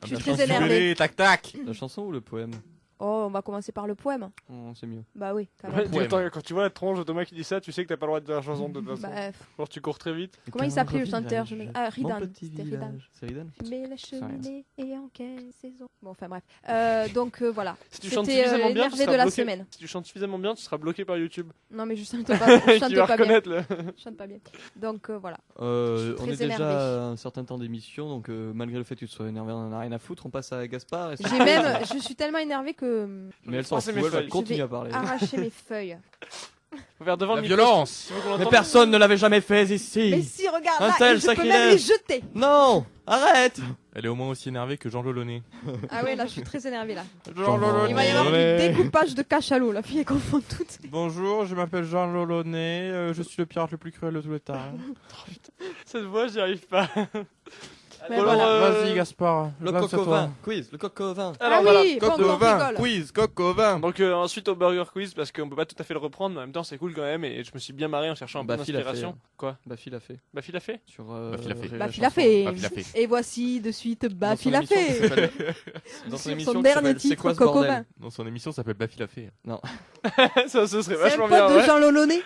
Je suis très énervée. Tac tac. La chanson ou le poème? Oh, on va commencer par le poème. Oh, c'est mieux. Bah oui, quand Ouais, même. dis, attends, quand tu vois la tronche de Thomas qui dit ça, tu sais que t'as pas le droit de dire la chanson de toute façon. Bah, Genre tu cours très vite. comment il s'appelait le chanteur Ah, Ridan. Mon petit C'était Ridan. village. C'est Ridan? Fumer la sais rien. cheminée et en quelle saison. Bon, enfin bref. Donc voilà. Si tu chantes C'était suffisamment bien, tu l'énervé seras de la bloqué. semaine. Si tu chantes suffisamment bien, tu seras bloqué par YouTube. Non, mais je chante pas, je chante Qui va pas bien. reconnaître le. Je chante pas bien. Donc voilà. On très est déjà énervée. à un certain temps d'émission, donc malgré le fait que tu sois énervé, on en a rien à foutre. On passe à Gaspard. J'ai même, je suis tellement énervée que Mais elle s'en Passer fout, mes elle va feuilles. continuer Je à parler. arracher mes feuilles. Faut faire devant La le micro. violence. Si vous voulez Mais l'entendre. personne ne l'avait jamais fait ici. Mais si, regarde Un là, tel et je peux même sacrilège. les jeter. Non, arrête. Elle est au moins aussi énervée que Jean Lolonnet. Ah ouais, là, je suis très énervée là. Jean Il va y avoir du découpage de cachalot. La fille, elle confond toutes. Bonjour, je m'appelle Jean Lolonnet, je suis le pirate le plus cruel de tous les temps. Cette voix, j'y arrive pas. Mais Bon, voilà. alors, Vas-y Gaspard, Le lance à coq au toi. vin. Quiz, le coq au vin. Ah voilà. oui, Coq bon, au on vin, rigole. quiz, coq au vin. Donc ensuite au Burger Quiz parce qu'on peut pas tout à fait le reprendre, mais en même temps c'est cool quand même et je me suis bien marré en cherchant un peu Bafi l'a d'inspiration. fait. Quoi Bafi l'a fait. Bafi l'a fait Sur, Bafi l'a fait. la Bafi l'a chanson. fait. Bafi l'a fait. Et voici de suite Dans Bafi son l'a émission qui fait. s'appelle- Dans son Sur émission son qui dernier s'appelle C'est titre, quoi ce Coq au bordel? vin. Dans son émission, ça s'appelle Bafi l'a fait. Ça ce serait C'est vachement un bien. pote de Ouais. Jean Lolonnet.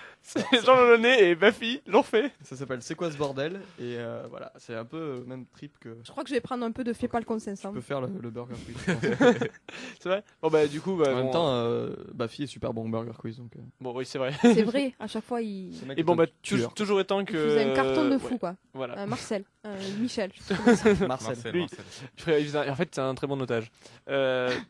Jean Lolonnet et Bafi l'ont fait. Ça s'appelle C'est quoi ce bordel? Et voilà, c'est un peu même trip que Je crois que je vais prendre un peu de fais pas le tu consensus. peux faire le Burger Quiz. je pense. C'est vrai. Bon bah du coup En bon, même temps, Bafi est super bon au Burger Quiz. Donc, bon oui c'est vrai. C'est vrai, à chaque fois il ce mec Et est bon un bah tueur. toujours étant que. il faisait un carton de fou ouais, quoi. Voilà. Marcel, Michel. Je sais pas comment ça. Marcel. Lui. En fait c'est un très bon otage.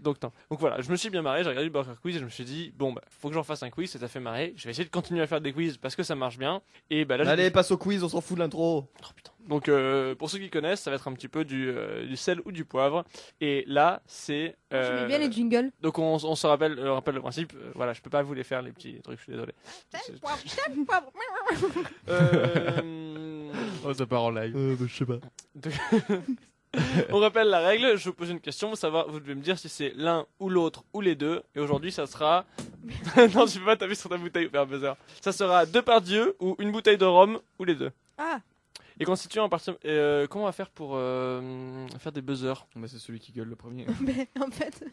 Donc voilà, je me suis bien marré, j'ai regardé le Burger Quiz et je me suis dit bon bah faut que j'en fasse un quiz, ça t'a fait marrer. Je vais essayer de continuer à faire des quiz parce que ça marche bien. Et bah là Allez, passe au quiz, on s'en fout de l'intro. Oh, putain. Donc pour ceux qui connaissent, ça va être un petit peu du sel ou du poivre. Et là, c'est. J'aimais bien les jingles. Donc on se rappelle le principe. Voilà, je peux pas vous les faire les petits trucs, je suis désolé. Oh, ça part en live. Je sais pas. On rappelle la règle. Je vous pose une question, vous devez me dire si c'est l'un ou l'autre ou les deux. Et aujourd'hui, ça sera. Non, tu peux pas taper sur ta bouteille ou faire un buzzer. Ça sera deux par Dieu ou une bouteille de rhum ou les deux. Ah, Et constitué en partie. Comment on va faire pour faire des buzzers? Bah, c'est celui qui gueule le premier. mais en fait,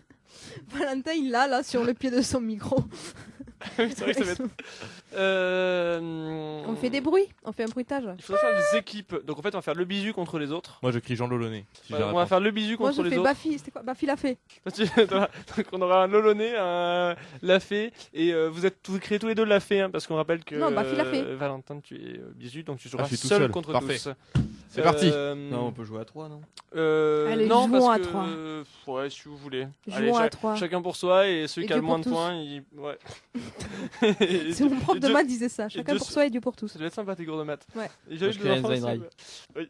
Valentin il l'a là sur le pied de son micro. Oui, c'est vrai que ça va être. On fait des bruits, on fait un bruitage. Il faudrait faire des équipes. Donc en fait, on va faire le bisu contre les autres. Moi, je crie Jean Lolonnet. Si j'ai On va raté. faire le bisu Moi contre je les fais autres. Bafi, c'était quoi Bafi l'a fait. Donc on aura un Lolonais, un Lafay, et vous créez tous les deux Lafay, hein, parce qu'on rappelle que Non, Bafi l'a fait. Valentin, tu es bisu, donc tu joueras je suis tout seul seul. contre Parfait. tous. C'est parti. Non, on peut jouer à 3, non? Allez, non, jouons parce à que, trois. Ouais, si vous voulez. Jouons à 3. Chacun pour soi, et celui Et qui a le Dieu moins pour de tous. points, il. Ouais. C'est mon prof Et de Dieu- maths disait ça. Chacun Dieu- pour soi et Dieu pour tous. Ça doit être sympa tes cours de maths. Ouais. Et j'ai eu Je des crée enfants aussi, Einstein ouais.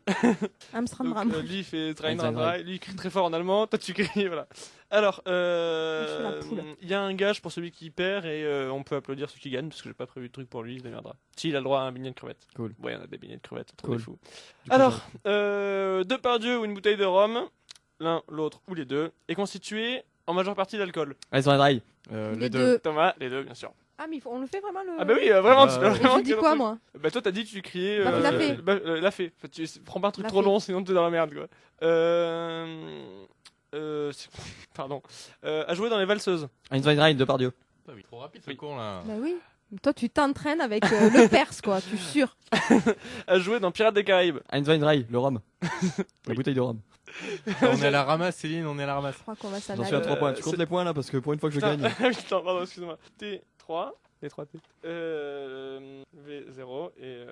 Amsterdam. Donc, lui il fait Train Einstein. lui il crie très fort en allemand, toi tu cries, voilà. Alors, Je fais la poule. il y a un gage pour celui qui perd et on peut applaudir celui qui gagne parce que j'ai pas prévu de truc pour lui, il se démerdera. Si, il a le droit à un beignet de crevettes. Cool. Ouais, on a des beignets de crevettes, trop Cool. des fous. Du coup, Alors, deux par Dieu ou une bouteille de rhum, l'un, l'autre ou les deux, est constitué en majeure partie d'alcool. Allez, sur la draille. Les deux. Thomas, les deux, bien sûr. Ah, mais on le fait vraiment le. Ah bah oui, vraiment, tu Ouais. peux Et vraiment je dis quel quoi truc. moi Bah toi t'as dit que tu criais Bah, la fée. la fée. Enfin, prends pas un truc La trop fée. long sinon t'es dans la merde quoi. Pardon. À jouer dans les valseuses. Einstein Ride de Pardieu. Putain, mais trop rapide ce con là. Bah oui. Toi tu t'entraînes avec le Perse quoi, tu es sûr. À jouer dans Pirates des Caraïbes. Einstein Ride, le rhum. La bouteille de rhum. On est à la ramasse, Céline, on est à la ramasse. Je crois qu'on va s'en J'en suis à aller. 3 points. Tu comptes c'est- les points là parce que pour une fois que je Putain, gagne. ah oui, attends, pardon, excuse-moi. T3, les 3 T. V0 et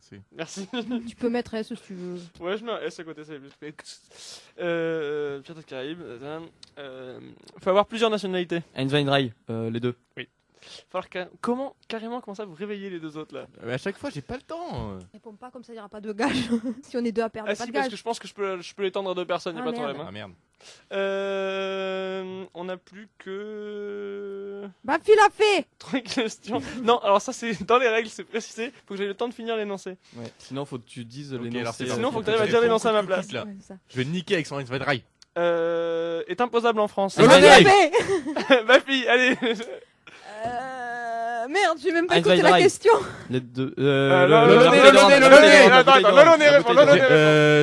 Si. Merci. Tu peux mettre S si tu veux. Ouais, je mets un S à côté, c'est plus. Pirates des Caraïbes. Faut avoir plusieurs nationalités. Einstein Ride, les deux. Comment ça vous réveillez les deux autres là? Mais à chaque fois, j'ai pas le temps. Réponds pas comme ça, il n'y aura pas de gage. Si on est deux à perdre, Ah pas si, de parce gage. que je pense que je peux l'étendre à deux personnes, y a Ah, pas de merde. problème. Ah merde. On n'a plus que Bafi l'a fait. 3 questions. Non, alors ça c'est dans les règles, c'est précisé. Faut que j'aie le temps de finir l'énoncé. Ouais. Sinon, faut que tu dises Ok, alors l'énoncé. c'est Sinon, faut que t'arrives à dire l'énoncé à ma place. Là. Ouais, c'est ça. Je vais niquer avec son Rail. Est imposable en France. Ah, Bafi Drive. l'a fait. Bafi, allez. Merde, j'ai même pas Einstein écouté la Drive. question. Les deux.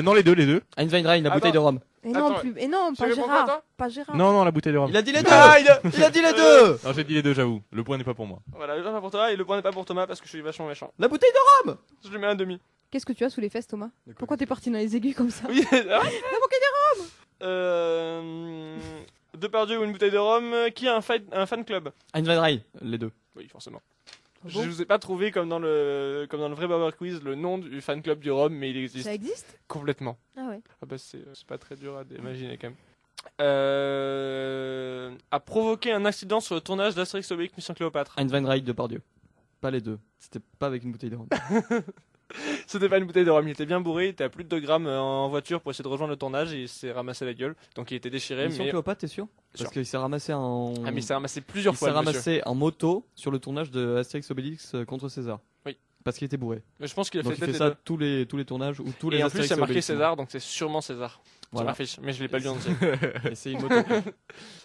Non, les deux. Einstein Drive, la bouteille de rhum. Et non, Attends, plus. Et non, tu pas réponds quoi, toi Gérard. Pas Gérard. Non, la bouteille de rhum. Il a dit les deux. Ah, Il a dit les deux. Non, j'ai dit les deux, j'avoue. Le point n'est pas pour moi. Voilà, le point n'est pas pour toi et le point n'est pas pour Thomas parce que je suis vachement méchant. La bouteille de rhum. Je lui mets un demi. Qu'est-ce que tu as sous les fesses, Thomas? Pourquoi t'es parti dans les aigus comme ça? Oui, Depardieu ou une bouteille de rhum, qui a un fan club? Einstein Drive, les deux. Oui, forcément. Ah Je bon vous ai pas trouvé comme dans le vrai Bauer Quiz le nom du fan club du rhum, mais il existe Ça existe? complètement. Ah ouais. Ah bah c'est pas très dur à imaginer quand même. A provoqué un accident sur le tournage d'Astérix Obélix Mission Cléopâtre. Einstein Drive de Pardieu. Pas les deux. C'était pas avec une bouteille de rhum. C'était pas une bouteille de rhum, il était bien bourré, il était à plus de 2 grammes en voiture pour essayer de rejoindre le tournage et il s'est ramassé la gueule. Donc il était déchiré, Mission mais... Cléopâtre, t'es sûr? Sûr. Parce qu'il s'est ramassé en. Ah mais il s'est ramassé plusieurs Il fois s'est le monsieur. ramassé en moto sur le tournage de Astérix Obélix contre César. Oui. Parce qu'il était bourré. Mais je pense qu'il a Donc fait il fait peut-être ça les deux. tous les tournages ou tous les Et en plus Astérix il a marqué Obélix. César, donc c'est sûrement César. Voilà. Sur ma fiche, mais je l'ai pas lu en entier. Et c'est une moto.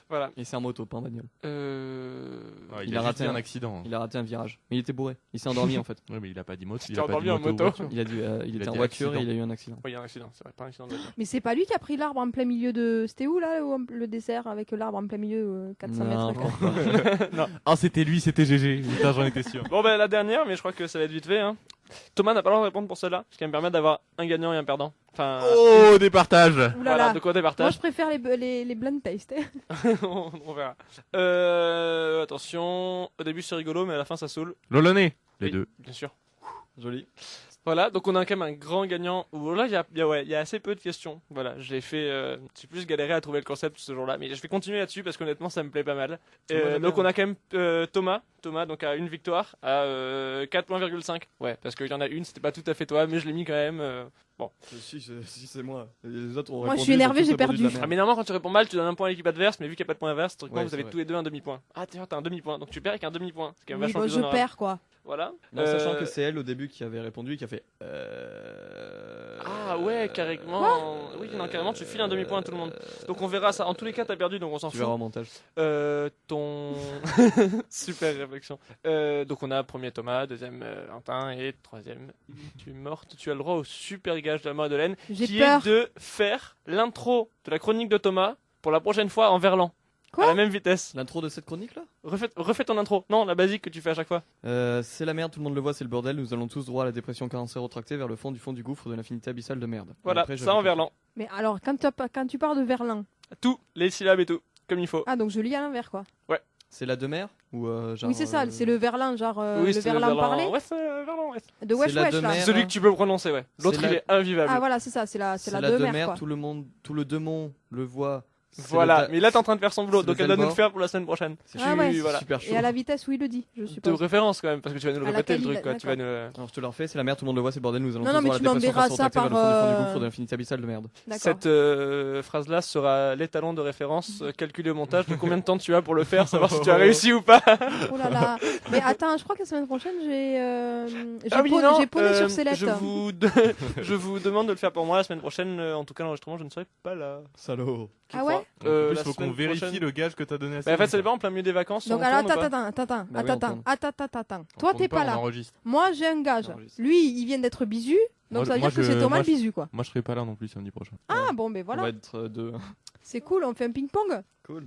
Voilà. Et c'est en moto, pas en bagnole. Il a raté un accident. Il a raté un virage. Mais il était bourré. Il s'est endormi en fait. Oui, mais il a pas dit moto. Il s'est endormi en moto. Il a dû, il était en dit voiture accident. et il a eu un accident. Oui, il y a un accident, c'est vrai, pas un accident de voiture. Mais c'est pas lui qui a pris l'arbre en plein milieu de. C'était où là le dessert avec l'arbre en plein milieu 400 Non, mètres quoi. Ah, c'était lui, c'était GG. Putain, j'en étais sûr. Bon ben la dernière, mais je crois que ça va être vite fait. Hein. Thomas n'a pas le droit de répondre pour celle-là, ce qui va me permettre d'avoir un gagnant et un perdant. Enfin, Oh, des partages. Ouh là voilà, là. de quoi des Moi partages. je préfère les blind taste. On verra. Attention, au début c'est rigolo, mais à la fin ça saule. Loloné. Les Oui, deux. bien sûr. Joli. Voilà, donc on a quand même un grand gagnant. Où là, il y a assez peu de questions. Voilà, j'ai plus galéré à trouver le concept ce jour-là, mais je vais continuer là-dessus parce qu'honnêtement, ça me plaît pas mal. Donc on a quand même Thomas, donc à une victoire, à 4,5. Ouais, parce qu'il y en a une, c'était pas tout à fait toi, mais je l'ai mis quand même. Bon. Si c'est moi. Les autres ont Moi, je suis énervé, j'ai perdu. Ah, mais normalement, quand tu réponds mal, tu donnes un point à l'équipe adverse, mais vu qu'il n'y a pas de point inverse, Ouais, vous avez c'est tous les deux un demi-point. Ah, t'as un demi-point, donc tu perds avec un demi-point. C'est quand même Oui, vachement bon, plus je honorable. perds quoi. Voilà. Non, sachant que c'est elle au début qui avait répondu et qui a fait. Ah ouais, carrément. Oui, non, carrément, tu files un demi-point à tout le monde. Donc on verra ça. En tous les cas, t'as perdu, donc on s'en Tu verras fout. au montage. Ton super réflexion. Donc on a premier Thomas, deuxième Quentin et troisième tu es morte. Tu as le droit au super gage de la Madeleine, J'ai qui peur. est de faire l'intro de la chronique de Thomas pour la prochaine fois en verlan. Quoi À la même vitesse. L'intro de cette chronique là Refais ton intro. Non, la basique que tu fais à chaque fois. C'est la merde, tout le monde le voit, c'est le bordel. Nous allons tous droit à la dépression cancéro-tractée vers le fond du gouffre de l'infinité abyssale de merde. Voilà, Après, ça en j'avais- verlan. Mais alors, quand tu parles de Verlan, Tout, les syllabes et tout, comme il faut. ah donc je lis à l'envers quoi. C'est la demeure ou genre, Oui, c'est ça, c'est le Verlan, genre le c'est Verlan parlé Ouais, c'est verlan, ouais. de Wesh c'est la Wesh là. demeure. C'est celui que tu peux prononcer, ouais. L'autre, C'est il la- est invivable. Ah voilà, c'est ça, c'est la c'est la demeure demeure, quoi. tout le Demon le voit. C'est Voilà, le mais là t'es en train de faire son boulot, c'est donc le elle doit nous le Zelbor. faire pour la semaine prochaine. C'est Ah ouais. voilà. super chaud. Et à la vitesse où il le dit, je De suppose. référence quand même, parce que tu vas nous le À répéter le laquelle truc, il- quoi. Tu vas nous... Alors je te le refais, c'est la merde, tout le monde le voit, c'est le bordel, nous allons Non, tous non, mais voir tu la dépression m'enverras cancéro-tractée ça vers le fond du par, gouffre de l'infinité abyssale de merde. D'accord. Cette phrase-là sera l'étalon de référence calculé au montage de combien de temps tu as pour le faire, savoir si tu as réussi ou pas. Oh là là. Mais attends, je crois que la semaine prochaine, Ah oui, non, j'ai poney sur ses je lettres. je vous demande de le faire pour moi la semaine prochaine. En tout cas, l'enregistrement, je ne serai pas là. Salaud. je Ah crois. ouais En plus, La faut qu'on semaine vérifie prochaine- le gage que t'as donné à Bah, en fait, Céline, ça dépend en plein milieu des vacances. Donc on alors, tourne ou pas attends. Bah oui, on tourne. Toi, On t'es tourne pas là. On enregistre. Moi, j'ai un gage. On enregistre. Lui, il vient d'être bisu. Donc Moi, ça veut moi, dire que je- c'est Thomas moi, le je- bisu, quoi. Moi, je serai pas là non plus samedi prochain. Ah bon, ben On va voilà. être deux. C'est cool, on fait un ping-pong. Cool.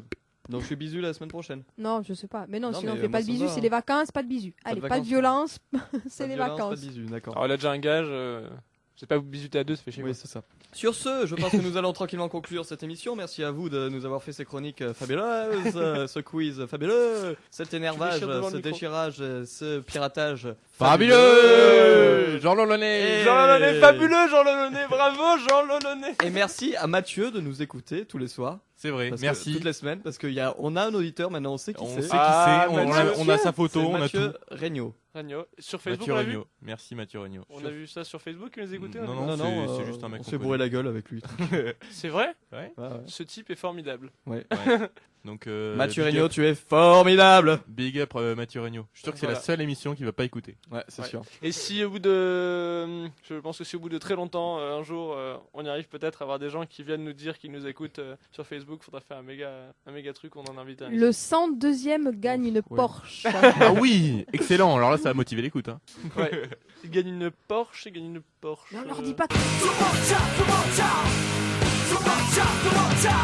Donc je suis bisu la semaine prochaine. Non, je sais pas. Mais non, Non, sinon mais on fait moi, pas de ça bisu, va, c'est hein. les vacances, pas de bisu. Allez, pas de vacances. violence, c'est Pas de les violence, vacances. Pas de bisu, d'accord. Alors, il a déjà un gage. Je sais pas, vous bisuter à deux, ça fait chier. Oui, quoi. c'est ça. Sur ce, je pense que nous allons tranquillement conclure cette émission. Merci à vous de nous avoir fait ces chroniques fabuleuses, ce quiz fabuleux, cet énervage, déchires devant ce le micro. déchirage, ce piratage Fabuleux Jean Lolonnet Jean Lolonnet, fabuleux Jean Lolonnet, bravo Jean Lolonnet. Et merci à Mathieu de nous écouter tous les soirs. C'est vrai, Parce que- merci. toutes les semaines, parce qu'on a un auditeur maintenant, on sait qui On c'est. sait qui Ah, c'est, on Mathieu. a sa photo, C'est on a Mathieu tout. Regnault. Regnault. Sur Facebook, Mathieu on l'a vu. Regnault. Merci Mathieu Regnault. On a vu ça sur Facebook, il nous écoutait. Non, c'est juste un mec on qu'on s'est bourré connaît. la gueule avec lui. C'est vrai? Ouais. Ouais, ouais. Ce type est formidable. Ouais. Donc, Mathieu big Regnault, up- tu es formidable. Big up Mathieu Regnault. Je suis sûr que c'est Voilà. la seule émission qu'il va pas écouter. Ouais, c'est Ouais. sûr. Et si au bout de, je pense que si au bout de très longtemps, un jour, on y arrive peut-être à avoir des gens qui viennent nous dire qu'ils nous écoutent sur Facebook, faudra faire un méga truc, on en invite un. Le 102e gagne une Porsche. Ah oui, excellent. Alors là, ça va motiver l'écoute. Hein. Ouais. Il gagne une Porsche, il gagne une Porsche. Non, leur dis pas que... Tout le monde chante, tout le monde chante. Tout le monde chante, tout le monde chante.